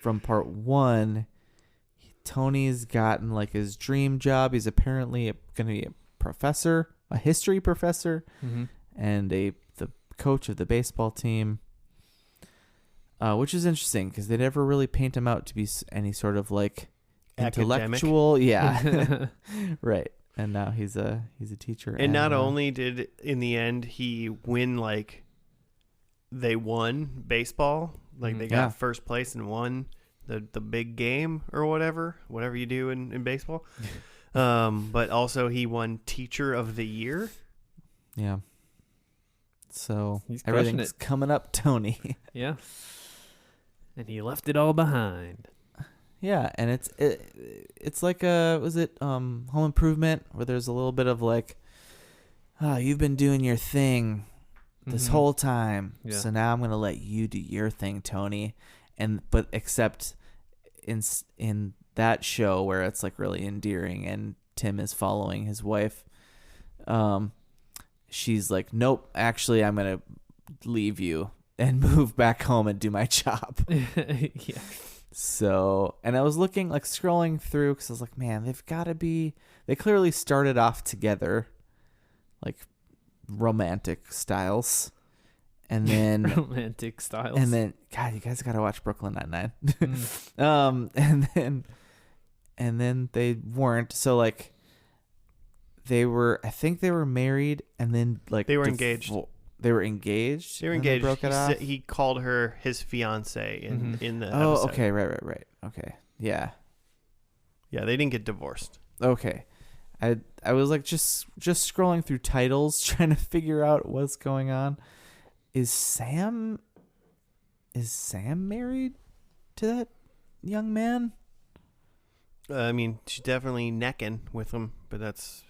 from part 1, Tony's gotten his dream job. He's apparently going to be a professor, a history professor, and the coach of the baseball team, which is interesting because they never really paint him out to be any sort of intellectual. Yeah, right. And now he's a teacher. And not only did in the end he win, they won baseball, they got first place and won the big game or whatever you do in baseball. But also he won Teacher of the Year. Yeah. So he's crushing everything's coming up, Tony. Yeah. And he left it all behind. Yeah, and it's like Home Improvement, where there's a little bit of you've been doing your thing this whole time, so now I'm gonna let you do your thing, Tony, but except in that show where it's like really endearing and Tim is following his wife, she's like, nope, actually I'm gonna leave you and move back home and do my job. Yeah. So, and I was looking, like scrolling through, because I was like, man, they clearly started off together, like romantic styles. And then romantic styles. And then, God, you guys gotta watch Brooklyn Nine-Nine. And then they weren't. So like, I think they were married, and then like they were engaged. They were engaged. They were engaged. Broke it off. He called her his fiance in the episode. Oh, okay, right. Okay, yeah. They didn't get divorced. Okay, I was like just scrolling through titles trying to figure out what's going on. Is Sam married to that young man? I mean, she's definitely necking with him, but that's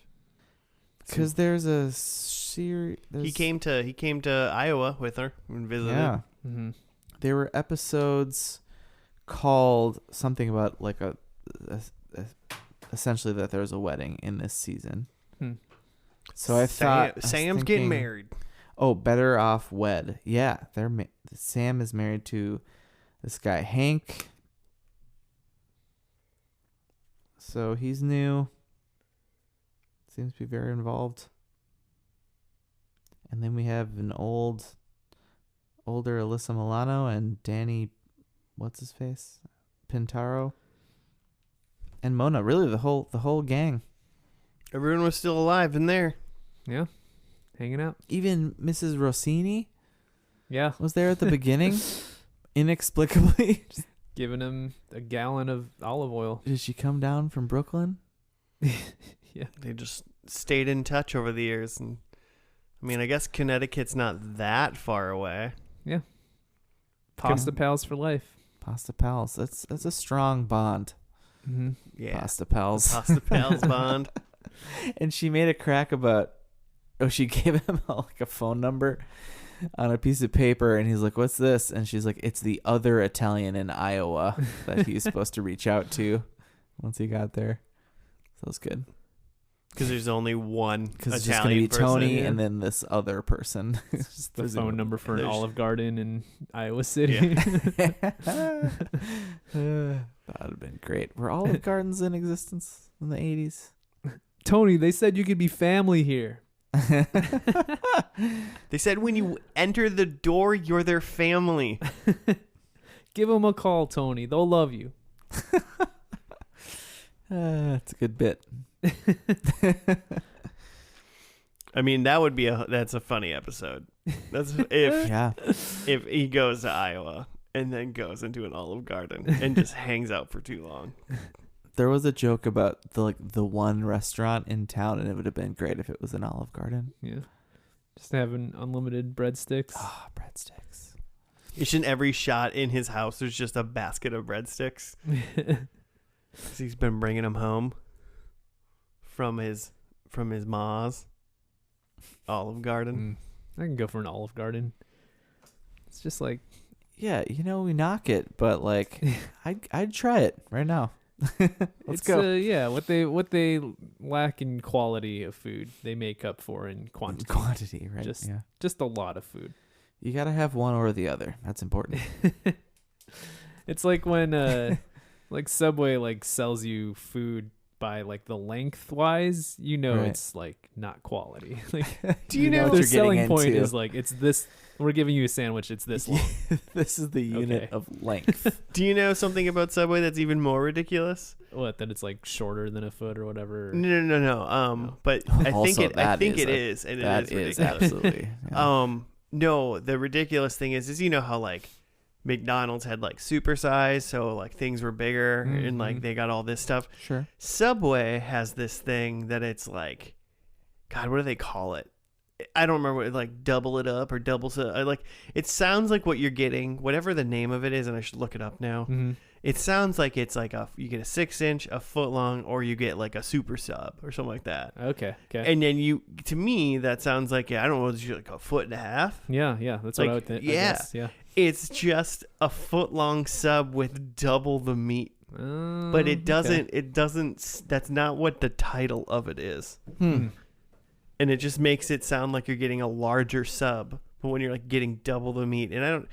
because there's a series. He came to Iowa with her and visited. Yeah, there were episodes called something about like a essentially that there was a wedding in this season. So I thought Sam's getting married. Oh, Better Off Wed. Yeah, Sam is married to this guy Hank. So he's new. Seems to be very involved. And then we have an older Alyssa Milano and Danny, what's his face, Pintaro, and Mona. Really, the whole gang. Everyone was still alive in there. Yeah. Hanging out. Even Mrs. Rossini was there at the beginning, inexplicably. Just giving him a gallon of olive oil. Did she come down from Brooklyn? Yeah. They just stayed in touch over the years. And I mean, I guess Connecticut's not that far away. Yeah. Pasta pals for life. Pasta pals. That's a strong bond. Mm-hmm. Yeah. Pasta pals. Pasta pals bond. And she made a crack about... Oh, she gave him like a phone number on a piece of paper, and he's like, "What's this?" And she's like, "It's the other Italian in Iowa that he's supposed to reach out to once he got there." So it was good. Because there's only one Because it's Italian just going to be person. Tony and then this other person. It's just the phone number for an Olive Garden in Iowa City. Yeah. That would have been great. Were Olive Gardens in existence in the 80s? Tony, they said you could be family here. They said when you enter the door, you're their family. Give them a call, Tony. They'll love you. That's a good bit. I mean, that's a funny episode. That's if he goes to Iowa and then goes into an Olive Garden and just hangs out for too long. There was a joke about the one restaurant in town, and it would have been great if it was an Olive Garden. Yeah. Just having unlimited breadsticks. Ah, breadsticks. Each and every shot in his house, there's just a basket of breadsticks. 'Cause he's been bringing them home from his ma's Olive Garden. I can go for an Olive Garden. It's just like, yeah, we knock it, but like, I'd try it right now. Let's go. Yeah, what they lack in quality of food, they make up for in quantity. Quantity, right? Just a lot of food. You gotta have one or the other. That's important. It's like when like Subway like sells you food by like the lengthwise, Right. It's like not quality. Like, do you know what their you're selling getting point into. is like, it's this. We're giving you a sandwich. It's this long. This is the unit Okay. of length. Do you know something about Subway that's even more ridiculous? What? That it's like shorter than a foot or whatever. No. But I think it is. And That it is ridiculous. absolutely. Yeah. No, the ridiculous thing is how like McDonald's had like supersize, so like things were bigger and like they got all this stuff. Sure. Subway has this thing that it's like, God, what do they call it? I don't remember, like double it up or like it sounds like what you're getting, whatever the name of it is, and I should look it up now. Mm-hmm. It sounds like it's like you get a 6-inch, a foot long, or you get like a super sub or something like that. Okay. And then to me, that sounds like, I don't know, it's like a foot and a half. Yeah. That's Like, what I would think. yeah. Yeah. It's just a foot long sub with double the meat. but it doesn't. Okay. It doesn't. That's not what the title of it is, Hmm. and it just makes it sound like you're getting a larger sub, but when you're like getting double the meat, and I don't.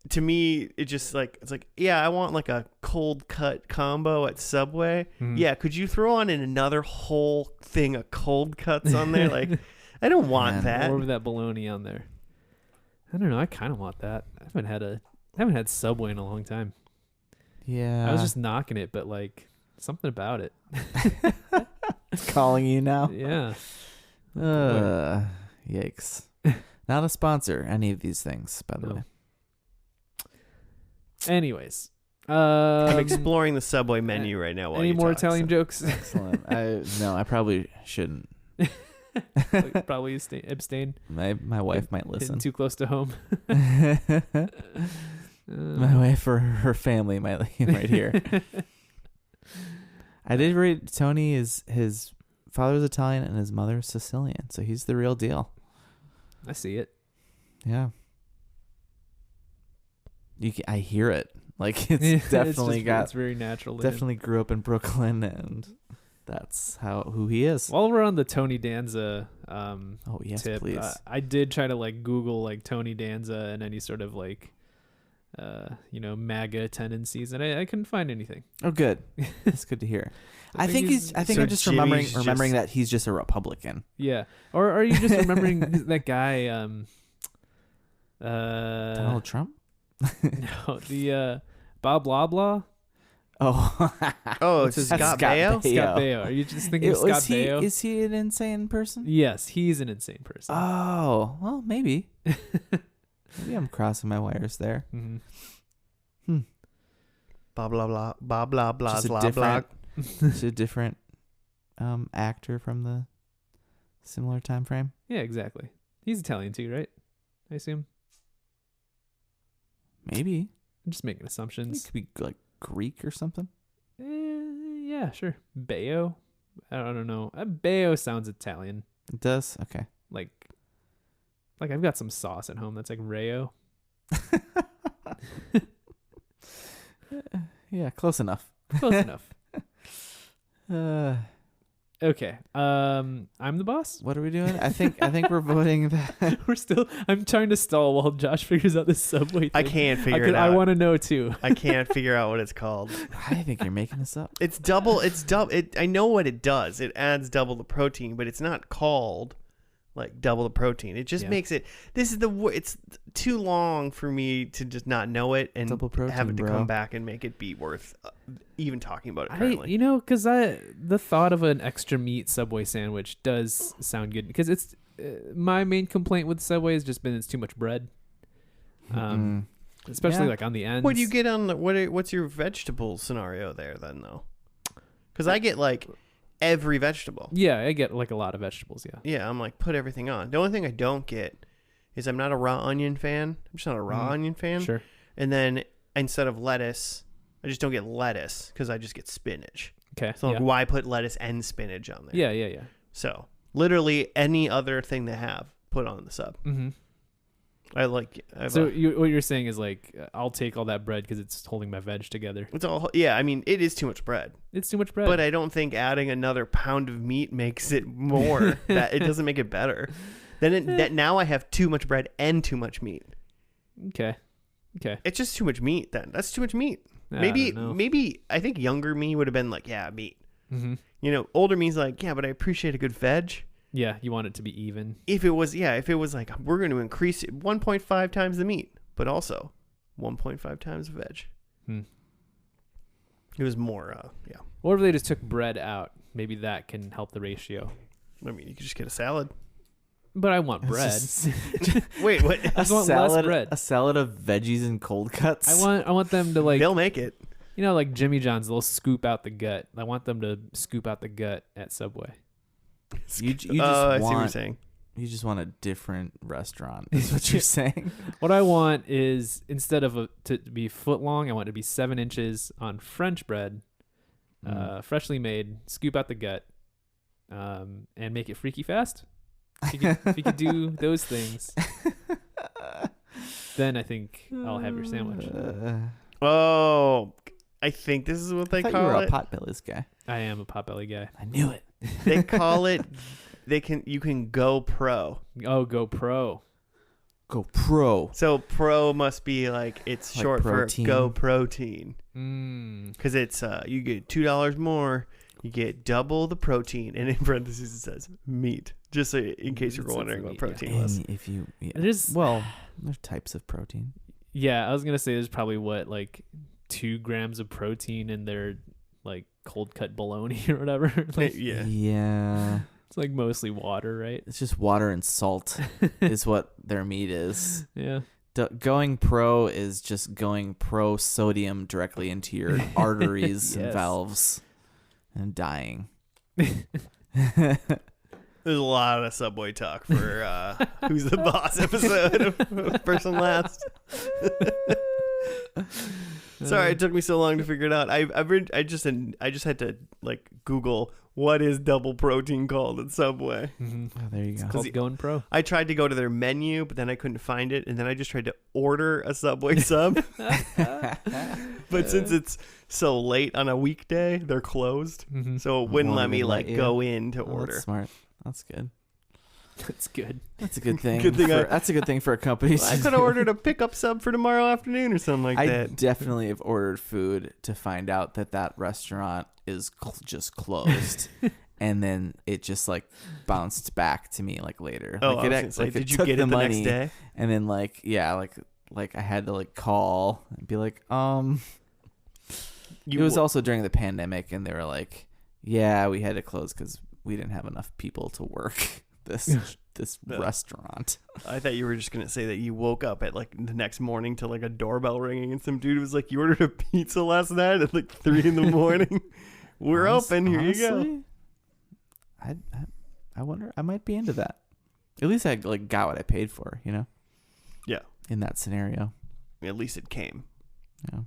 To me, it just like it's like, yeah, I want like a cold cut combo at Subway. Mhm. Yeah, could you throw on another whole thing of cold cuts on there? Like, I don't want Man. that. Or with that bologna on there. I don't know. I kind of want that. I haven't had Subway in a long time. Yeah. I was just knocking it, but like something about it. calling you now. Yeah. Yikes. Not a sponsor, any of these things, by the No. way. Anyways, I'm exploring the Subway menu right now. While any you more talk, Italian so. jokes? Excellent. I probably shouldn't. Probably abstain. My wife might listen. Hitting too close to home. My wife or her family might right here. I did read Tony is his father's Italian and his mother's Sicilian, so he's the real deal. I see it. Yeah. I hear it. Like it's definitely It's very natural. to him. definitely grew up in Brooklyn, and that's who he is. While we're on the Tony Danza Oh yes, tip, please. I did try to like Google like Tony Danza and any sort of like MAGA tendencies, and I couldn't find anything. Oh, good. That's good to hear. I think So I'm just Jimmy's remembering just- that he's just a Republican. Yeah. Or are you just remembering that guy Donald Trump. no, the Bob Blah Blah? Oh, Oh, What's his- Scott Scott Baio? Baio. Scott Baio. Are you just thinking of Scott Baio? Is he an insane person? Yes, he's an insane person. Oh, well, maybe. Maybe I'm crossing my wires there. Mhm. Blah blah blah blah blah blah Just a blah blah. It's a different actor from the similar time frame. Yeah, exactly. He's Italian too, right? I assume. Maybe I'm just making he assumptions. could be like Greek or something. Yeah, sure. Baio. I don't know. Baio sounds Italian. It does. Okay. Like I've got some sauce at home that's like Rayo. Yeah, close enough. Close enough. Uh, Okay. I'm the boss. what are we doing? I think we're voting that. I'm trying to stall while Josh figures out this Subway thing. I can't figure it I out. want to know too. I can't figure out what it's called. I think you're making this up. It's double. I know what it does. It adds double the protein, but it's not called like double the protein. It just Yeah. makes it. It's too long for me to just not know it and Double protein, have it to bro. come back and make it be worth even talking about it. Currently, Because the thought of an extra meat Subway sandwich does sound good. Because it's my main complaint with Subway has just been it's too much bread, especially Yeah. like on the ends. what do you get on the what's your vegetable scenario there then though? Because I get like every vegetable. Yeah, I get like a lot of vegetables. Yeah. Yeah, I'm like put everything on. The only thing I don't get is I'm not a raw onion fan. I'm just not a raw onion fan. Sure. And then instead of lettuce, I just don't get lettuce because I just get spinach. Okay. So like, yeah. why put lettuce and spinach on there? Yeah. So literally any other thing they have put on the sub. Mm-hmm. I like. So what you're saying is like I'll take all that bread because it's holding my veg together. it's all. Yeah, I mean it is too much bread, It's too much bread. but I don't think adding another pound of meat makes it more. That it doesn't make it better. That now I have too much bread and too much meat. Okay. It's just too much meat. Then that's too much meat. I Maybe don't know. I think younger me would have been like, yeah, meat. Mm-hmm. You know, older me's like, yeah, but I appreciate a good veg. Yeah, you want it to be even. If it was like we're going to increase it 1.5 times the meat, but also 1.5 times the veg. It was more, yeah. Or if they just took bread out, maybe that can help the ratio. I mean, you could just get a salad. But I want bread. Wait, what? I just want less bread. A salad of veggies and cold cuts. I want them to like They'll make it. like Jimmy John's, they'll scoop out the gut. I want them to scoop out the gut at Subway. You just I see what you're want saying. you just want a different restaurant. Is what you're saying. What I want is instead of to be foot long, I want it to be 7 inches on French bread, freshly made. Scoop out the gut, and make it freaky fast. If you could do those things, then I think I'll have your sandwich. Oh, I think this is what they I thought you were call a it. Potbellies guy. I am a Potbelly guy. I knew it. They call it. You can go pro. Oh, go pro. Go pro. So pro must be like it's Like short protein. for go protein. Mm. Because it's you get $2 more, you get double the protein, and in parentheses it says meat. Just so in case you're It says wondering the what meat, protein was. And if you, There's there's types of protein. Yeah, I was gonna say there's probably like 2 grams of protein in their like cold cut bologna or whatever. Like, Yeah. it's like mostly water, right? It's just water and salt is what their meat is. Yeah. Going pro is just going pro sodium directly into your arteries and Yes. valves and dying. There's a lot of Subway talk for Who's the Boss episode of First and Last. Sorry, it took me so long to figure it out. I just had to like Google what is double protein called at Subway. Mm-hmm. Oh, there you go. Called going pro. I tried to go to their menu, but then I couldn't find it, and then I just tried to order a Subway sub. But since it's so late on a weekday, they're closed, Mm-hmm. so it wouldn't Won't let me even like let you. go in to Oh, order. that's smart. That's good. That's good. That's a good thing. Good thing that's a good thing for a company. I could have ordered a pickup sub for tomorrow afternoon or something like I that. definitely have ordered food to find out that restaurant is just closed, and then it just like bounced back to me like later. Oh, like I was gonna say, like, did you took get it the next day? And then like I had to like call and be like, it was also during the pandemic, and they were like, yeah, we had to close because we didn't have enough people to work this Yeah. restaurant. I thought you were just gonna say that you woke up at like the next morning to like a doorbell ringing, and some dude was like, "You ordered a pizza last night at like 3 a.m. We're open. Here you go." I wonder. I might be into that. At least I like got what I paid for. You know. Yeah. In that scenario. At least it came. Yeah.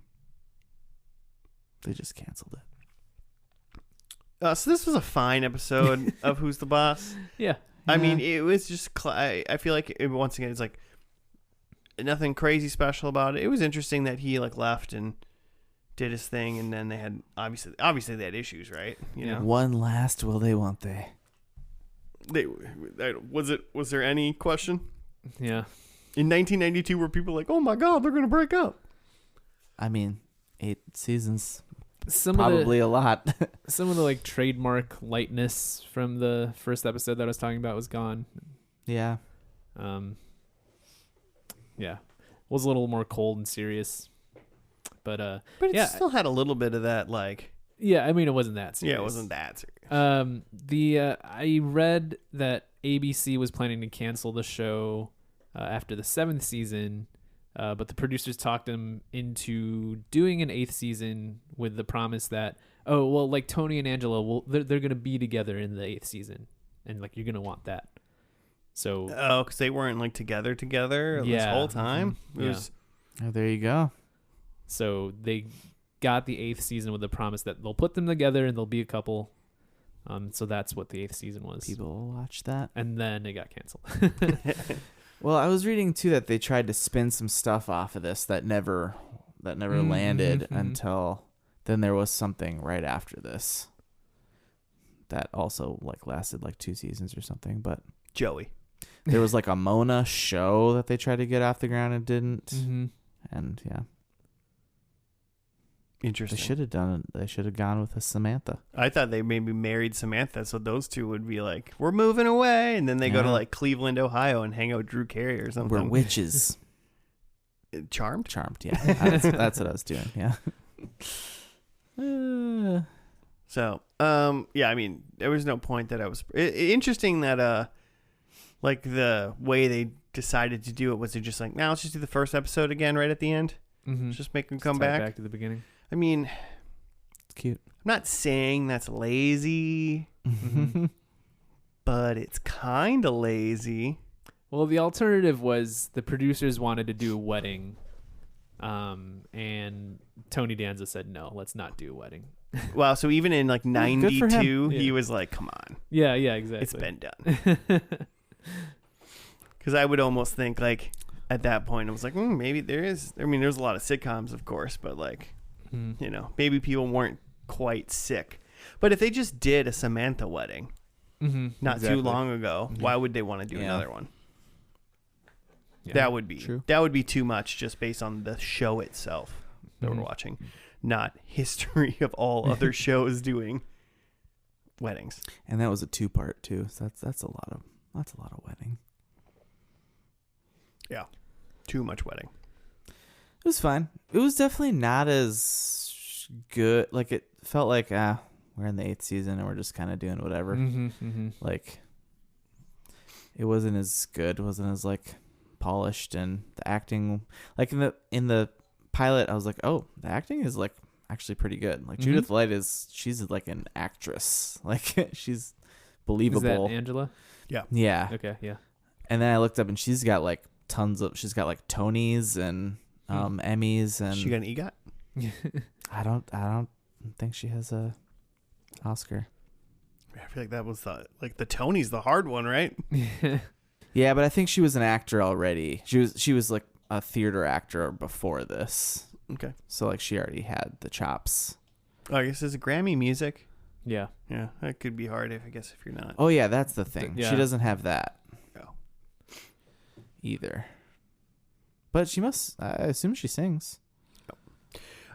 They just canceled it. So this was a fine episode of Who's the Boss. Yeah. I mean, it was just. I feel like once again, it's like nothing crazy special about it. It was interesting that he like left and did his thing, and then they had obviously they had issues, right? You know, One last will they, won't they? Was there any question Yeah. in 1992 where people were like, oh my god, they're gonna break up? I mean, 8 seasons, Some probably a lot. some of the like trademark lightness from the first episode that I was talking about was gone. Yeah. Yeah. Was a little more cold and serious. But But it yeah. still had a little bit of that, like, yeah, I mean it wasn't that serious. yeah, it wasn't that serious. I read that ABC was planning to cancel the show after the 7th season, but the producers talked them into doing an 8th season with the promise that, oh, well, like Tony and Angela, they're going to be together in the 8th season, and like you're going to want that. So Oh, because they weren't like together this Yeah. whole time. Mhm. It Yeah. was, Oh, there you go. So they got the 8th season with the promise that they'll put them together and they'll be a couple. So that's what the 8th season was. People will watch that. And then it got canceled. Well, I was reading too that they tried to spin some stuff off of this that never landed mhm. until then. There was something right after this that also like lasted like 2 seasons or something. But Joey. there was like a Mona show that they tried to get off the ground and didn't. Mm-hmm. And yeah, Interesting. they should have done it. They should have gone with a Samantha. I thought they maybe married Samantha, so those two would be like, we're moving away, and then they go to Yeah. like Cleveland, Ohio, and hang out with Drew Carey or something. We're witches. Charmed. Charmed. Yeah, that's what I was doing. Yeah. So, yeah, I mean, there was no point that I was interesting that like the way they decided to do it was to just like, now let's just do the first episode again right at the end. Mm-hmm. Just make them come Tie it back. to the beginning. I mean, It's cute. I'm not saying that's lazy, Mhm. but it's kind of lazy. Well, the alternative was the producers wanted to do a wedding, and Tony Danza said, no, let's not do a wedding. Wow, so even in like good for him. 92, he Yeah. was like, come on, Yeah, exactly. it's been done. Because I would almost think like at that point, I was like, maybe there is. I mean, there's a lot of sitcoms, of course, but like You know, maybe people weren't quite sick. But if they just did a Samantha wedding not too long ago, why would they want to do another one? Yeah. That would be True. That would be too much just based on the show itself that we're watching, not history of all other shows doing weddings. And that was a 2-part too. So that's a lot of wedding. Yeah, too much wedding. It was fine. It was definitely not as good. Like it felt like we're in the 8th season and we're just kind of doing whatever. Like it wasn't as good. It wasn't as like polished, and the acting, like in the pilot, I was like, oh, the acting is like actually pretty good. Like Judith Light she's like an actress. Like she's believable. Is that Angela? Yeah. Okay, yeah. And then I looked up and she's got like she's got like Tonys and Emmys, and She got an EGOT? I don't think she has a Oscar. I feel like that was the Tony's the hard one, right? Yeah, but I think she was an actor already. She was like a theater actor before this. Okay. So like she already had the chops. Oh, I guess it's Grammy music. Yeah. Yeah, that could be hard if you're not. Oh yeah, that's the thing. Yeah. She doesn't have that Oh. either. But she must. I assume she sings.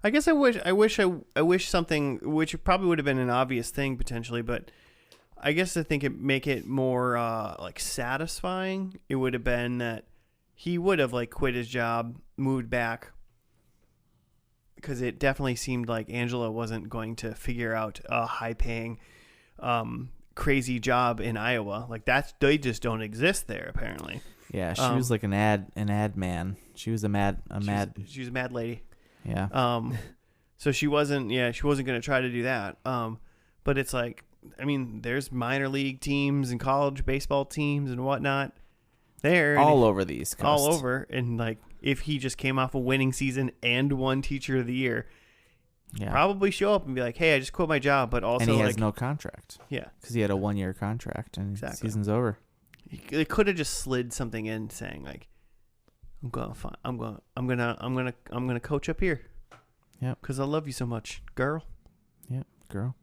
I guess I wish something, which probably would have been an obvious thing potentially, but I guess I think it make it more like satisfying. It would have been that he would have like quit his job, moved back, because it definitely seemed like Angela wasn't going to figure out a high-paying, crazy job in Iowa. Like they just don't exist there apparently. Yeah, she was like an ad man. She was a mad. She was a mad lady. Yeah. So she wasn't going to try to do that. But it's like, I mean, there's minor league teams and college baseball teams and whatnot there. All over the East Coast. All over. And like, if he just came off a winning season and won Teacher of the Year, probably show up and be like, hey, I just quit my job, but also and he has like, no contract. Yeah. Because he had a 1-year contract and season's over. They could have just slid something in saying like, I'm gonna coach up here. Yep. Because I love you so much, girl. Yep, girl.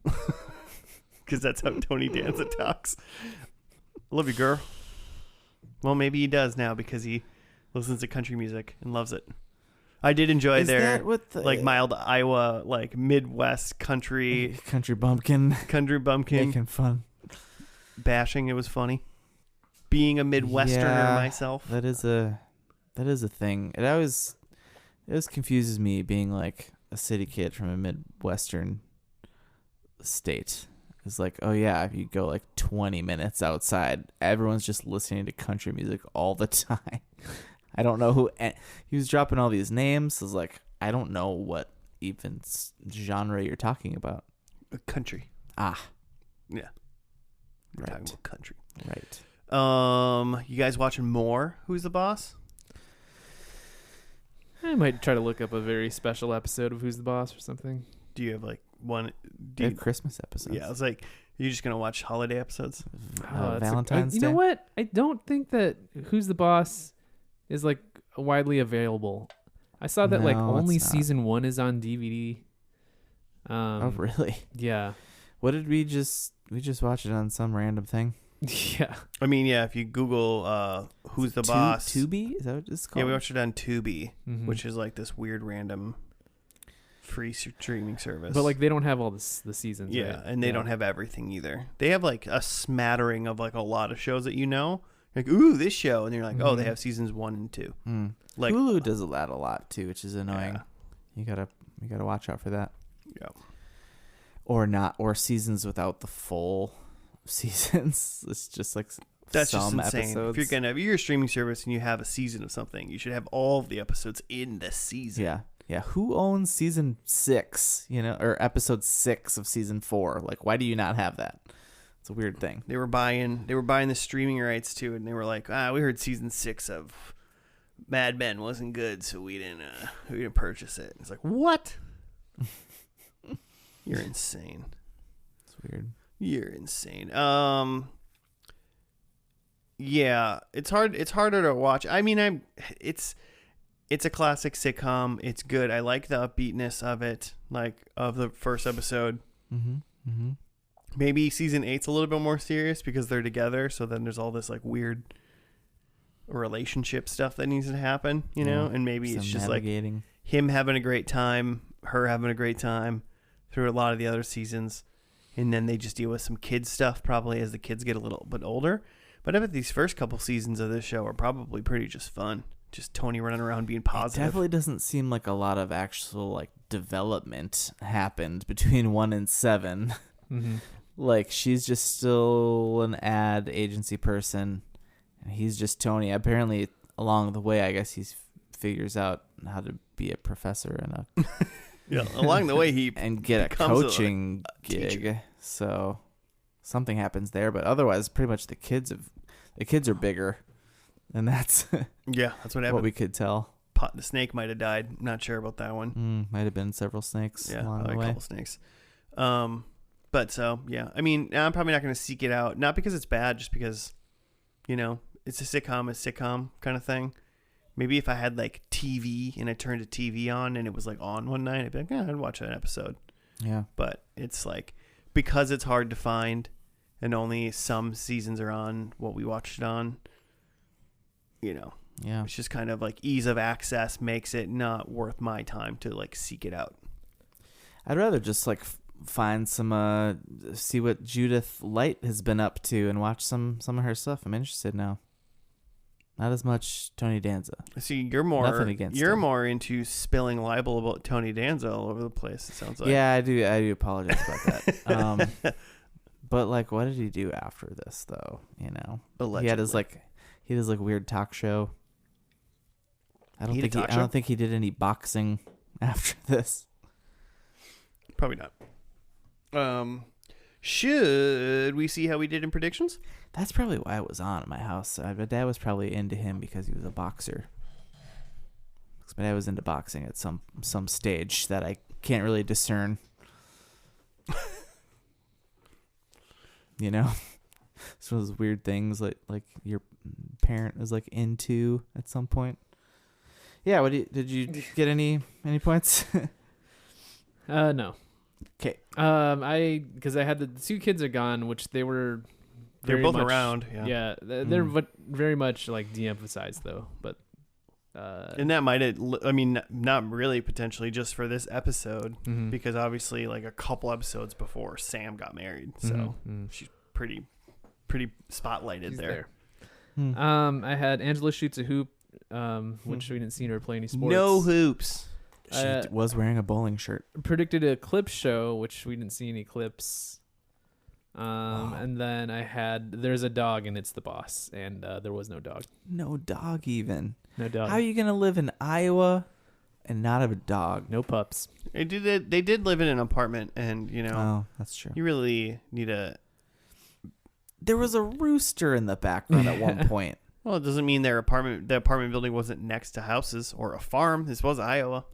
Because that's how Tony Danza talks. Love you, girl. Well, maybe he does now because he listens to country music and loves it. I did enjoy their like mild Iowa, like Midwest country bumpkin making fun bashing. It was funny. Being a Midwesterner myself, that is a thing. It always confuses me being like a city kid from a Midwestern state. It's like, oh yeah, if you go like 20 minutes outside, everyone's just listening to country music all the time. I don't know who he was dropping all these names. I was like, I don't know what even genre you're talking about. Country. Yeah. We're Right. talking about country. Right. You guys watching more Who's the Boss? I might try to look up a very special episode of Who's the Boss or something. Do you have like one? They're Christmas episodes. Yeah, I was like, you're just gonna watch holiday episodes? Valentine's Day. You know what? I don't think that Who's the Boss is like widely available. I saw that like No, only it's not. season 1 is on DVD. Oh really? Yeah. What did we just watch it on some random thing? Yeah. I mean, yeah. If you Google Who's the Boss, Tubi? Is that what it's called? yeah, we watched it on Tubi, Mhm. which is like this weird random free streaming service. But like they don't have all the seasons. yeah, right? and they don't have everything either. They have like a smattering of like a lot of shows that you know. Like, ooh, this show, and you're like, oh, they have seasons 1 and 2. Like Hulu does that a lot too, which is annoying. Yeah. You gotta watch out for that. Yeah. Or seasons without the full seasons. It's just like That's some just insane. episodes. If you're a streaming service and you have a season of something, you should have all of the episodes in the season. Yeah. Who owns season 6? Or episode 6 of season 4? Like, why do you not have that? It's a weird thing. They were buying the streaming rights too, and they were like, we heard season 6 of Mad Men wasn't good, so we didn't purchase it. It's like, what? You're insane. It's weird. You're insane. Yeah, it's harder to watch. I mean, it's a classic sitcom. It's good. I like the upbeatness of it, like of the first episode. Maybe season 8's a little bit more serious because they're together. So then there's all this like weird relationship stuff that needs to happen, you know? And maybe it's just navigating. Like him having a great time, her having a great time through a lot of the other seasons. And then they just deal with some kids stuff probably as the kids get a little bit older. But I bet these first couple seasons of this show are probably pretty just fun. Just Tony running around being positive. It definitely doesn't seem like a lot of actual like development happened between 1 and 7. Like she's just still an ad agency person, and he's just Tony. Apparently, along the way, I guess he figures out how to be a professor and along the way he and get a coaching gig. So something happens there, but otherwise, pretty much the kids are bigger. And that's that's what happened. What we could tell. The snake might have died. Not sure about that one. Might have been several snakes along the way. A couple snakes. But so yeah, I mean, I'm probably not going to seek it out. Not because it's bad, just because, you know, it's a sitcom kind of thing. Maybe if I had like TV and I turned the TV on and it was like on one night, I'd be like, I'd watch an episode. Yeah. But it's like because it's hard to find, and only some seasons are on what we watched it on. You know, it's just kind of like ease of access makes it not worth my time to like seek it out. I'd rather just like find some, see what Judith Light has been up to and watch some of her stuff. I'm interested now. Not as much Tony Danza. See, you're more into spilling libel about Tony Danza all over the place. It sounds like. Yeah, I do apologize about that. But like, what did he do after this though? You know, allegedly. He does like weird talk show. I don't think he did any boxing after this. Probably not. Should we see how we did in predictions? That's probably why I was on at my house. My dad was probably into him because he was a boxer. Because my dad was into boxing at some stage that I can't really discern. You know? It's one of those weird things like your parent was like into at some point. Yeah, did you get any points? No. Okay. Because I had the 2 kids are gone, which they're both around. Yeah. They're very much like de-emphasized though, but. And that not really potentially just for this episode, because obviously like a couple episodes before Sam got married, so she's pretty spotlighted there. I had Angela shoots a hoop, which we didn't see her play any sports. No hoops. She was wearing a bowling shirt. Predicted a clip show, which we didn't see any clips. And then I had There's a Dog and It's the Boss, and there was no dog. No dog even. No dog. How are you gonna live in Iowa and not have a dog? No pups. They did live in an apartment, and you know. Oh, that's true. You really need a. There was a rooster in the background at one point. Well, it doesn't mean the apartment building wasn't next to houses or a farm. This was Iowa.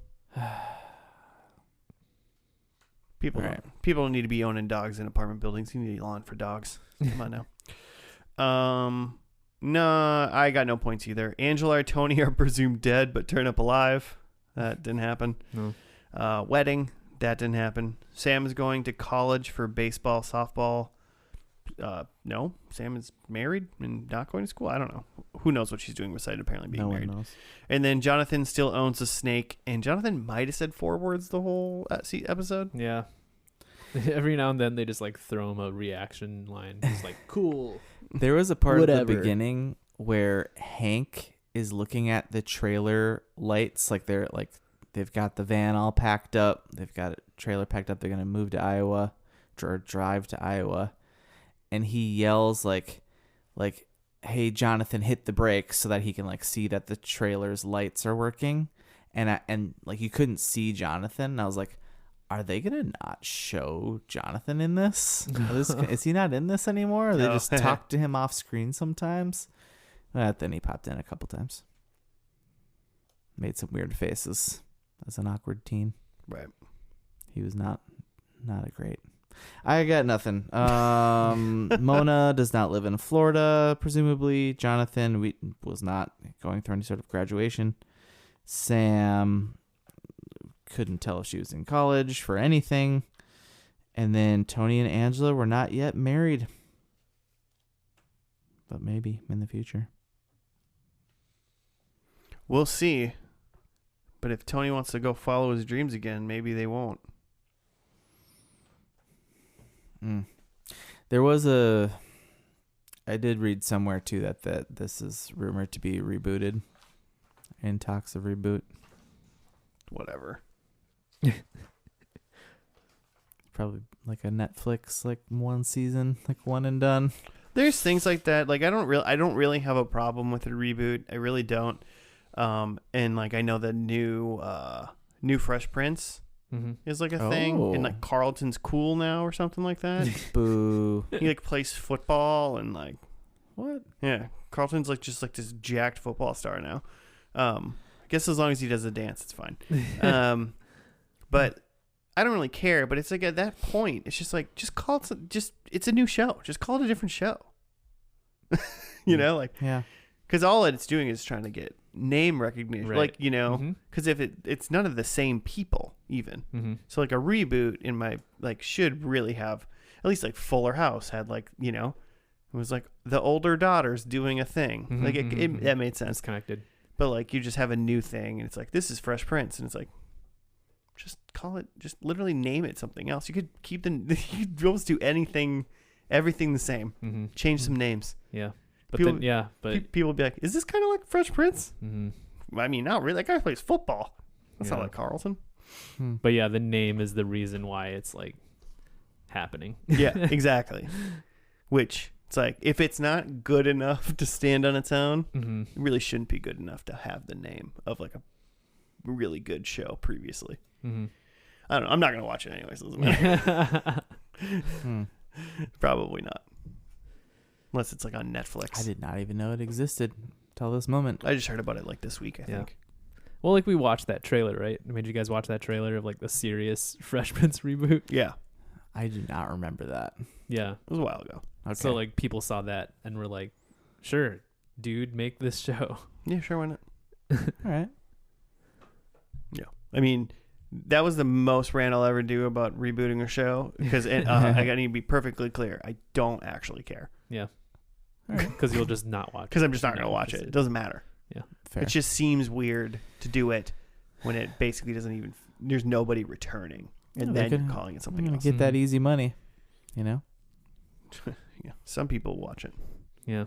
People don't need to be owning dogs in apartment buildings. You need a lawn for dogs. Come on now. No, I got no points either. Angela or Tony are presumed dead but turn up alive. That didn't happen. No. Wedding. That didn't happen. Sam is going to college for baseball, softball. No, Sam is married and not going to school. I don't know. Who knows what she's doing besides apparently being married. Knows. And then Jonathan still owns a snake, and Jonathan might have said 4 words the whole episode. Yeah. Every now and then they just like throw him a reaction line. He's like, cool. There was a part at the beginning where Hank is looking at the trailer lights, like they've got the van all packed up. They've got a trailer packed up. They're going to move to Iowa or drive to Iowa. And he yells like, "Hey, Jonathan, hit the brakes," so that he can like see that the trailer's lights are working. And like you couldn't see Jonathan. And I was like, are they gonna not show Jonathan in this? Is he not in this anymore? Or they just talk to him off screen sometimes. Then he popped in a couple times. Made some weird faces as an awkward teen. Right. He was not a great. I got nothing. Mona does not live in Florida, presumably. Jonathan was not going through any sort of graduation. Sam couldn't tell if she was in college for anything. And then Tony and Angela were not yet married. But maybe in the future. We'll see. But if Tony wants to go follow his dreams again, maybe they won't. There was I did read somewhere too that this is rumored to be rebooted. In talks of reboot. Whatever. Probably like a Netflix, like one season, like one and done. There's things like that. Like I don't really have a problem with a reboot. I really don't. And like I know the new Fresh Prince is like a thing, and like Carlton's cool now or something like that. Boo. He like plays football and like What? Yeah, Carlton's like just like this jacked football star now. I guess as long as he does the dance, it's fine. But I don't really care. But it's like at that point, it's just like just call it it's a new show. Just call it a different show. You know, like yeah, because all it's doing is trying to get name recognition, Right. like you know, because if it's none of the same people even. So like a reboot in my like should really have at least like Fuller House had like you know. It was like the older daughters doing a thing. Like it that made sense. It's connected. But like you just have a new thing and it's like this is Fresh Prince and it's like just call it just literally name it something else. You could keep you could almost do everything the same. Change some names. Yeah. But People- then but People would be like, is this kind of like Fresh Prince? I mean, not really. That guy plays football. That's not like Carlton. but yeah, the name is the reason why it's like happening. Yeah, exactly. Which it's like if it's not good enough to stand on its own, it really shouldn't be good enough to have the name of like a really good show previously. I don't know. I'm not gonna watch it anyways. Doesn't matter. Probably not, unless it's like on Netflix. I did not even know it existed till this moment. I just heard about it like this week. I think. Well, like we watched that trailer, right? I made you guys watch that trailer of like the serious Fresh Prince reboot. Yeah, I do not remember that. Yeah. it was a while ago. Okay. So like people saw that and were like, "Sure, dude, make this show." Yeah, sure, why not? all right. Yeah, I mean, that was the most rant I'll ever do about rebooting a show because I need to be perfectly clear. I don't actually care Yeah. Because you'll just not watch. because I'm just not gonna watch it. It doesn't matter. Yeah. Fair. It just seems weird to do it when it basically doesn't even. There's nobody returning, and Yeah, then you're calling it something I'm gonna else. get that easy money, you know, Yeah, some people watch it. Yeah.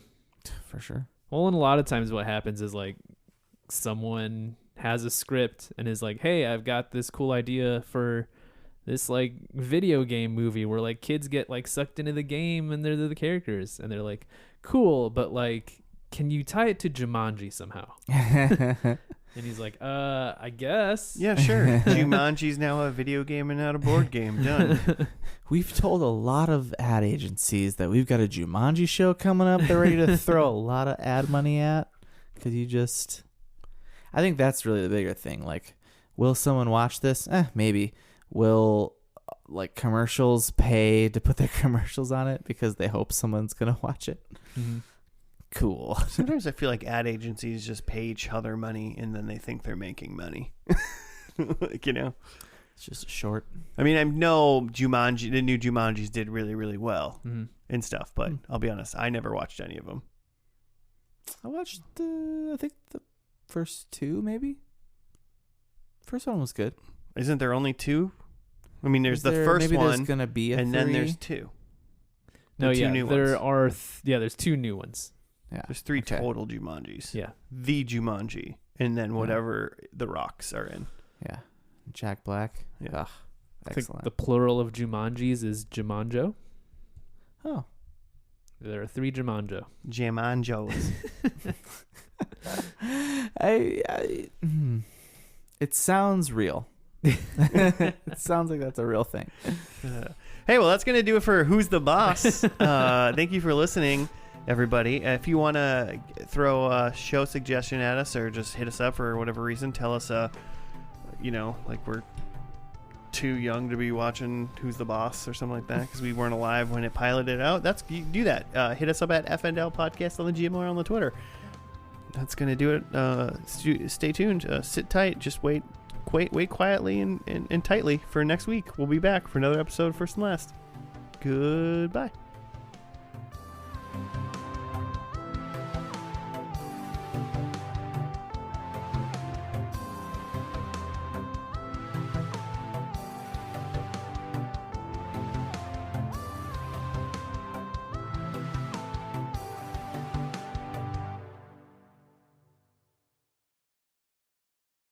for sure. Well, and a lot of times what happens is like someone has a script and is like, "Hey, I've got this cool idea for this like video game movie where like kids get like sucked into the game and they're the characters." And they're like, "Cool, but like can you tie it to Jumanji somehow?" And he's like, I guess." Yeah, sure. Jumanji's now a video game and not a board game. Done. We've told a lot of ad agencies that we've got a Jumanji show coming up. They're ready to throw a lot of ad money at. Because I think that's really the bigger thing. Like, will someone watch this? Maybe. Will like commercials pay to put their commercials on it because they hope someone's gonna watch it? Cool. Sometimes I feel like ad agencies just pay each other money and then they think they're making money. Like, you know? It's just a short. I mean, I know Jumanji, the new Jumanjis did really, really well and stuff, but I'll be honest, I never watched any of them. I watched I think the first two, maybe. First one was good. Isn't there only two? I mean, there's the Maybe first there's one, gonna be a and then three? there's two. No, two yeah, new there ones. are there's two new ones. Yeah. There's three Okay. total Jumanjis. Yeah. The Jumanji, and then whatever the rocks are in. Yeah. Jack Black. Yeah. Ugh, I think excellent. the plural of Jumanjis is Jumanjo. Oh. There are 3 Jumanjo. Jumanjos. It sounds real. It sounds like that's a real thing. Hey, well, that's going to do it for Who's the Boss. Thank you for listening, everybody. If you want to throw a show suggestion at us or just hit us up for whatever reason, tell us, like we're too young to be watching Who's the Boss or something like that because we weren't alive when it piloted out. You do that. Hit us up at FNL Podcast on the GM or on the Twitter. that's gonna do it. Stay tuned. Sit tight. Just wait quietly and tightly for next week. We'll be back for another episode of First and Last. Goodbye.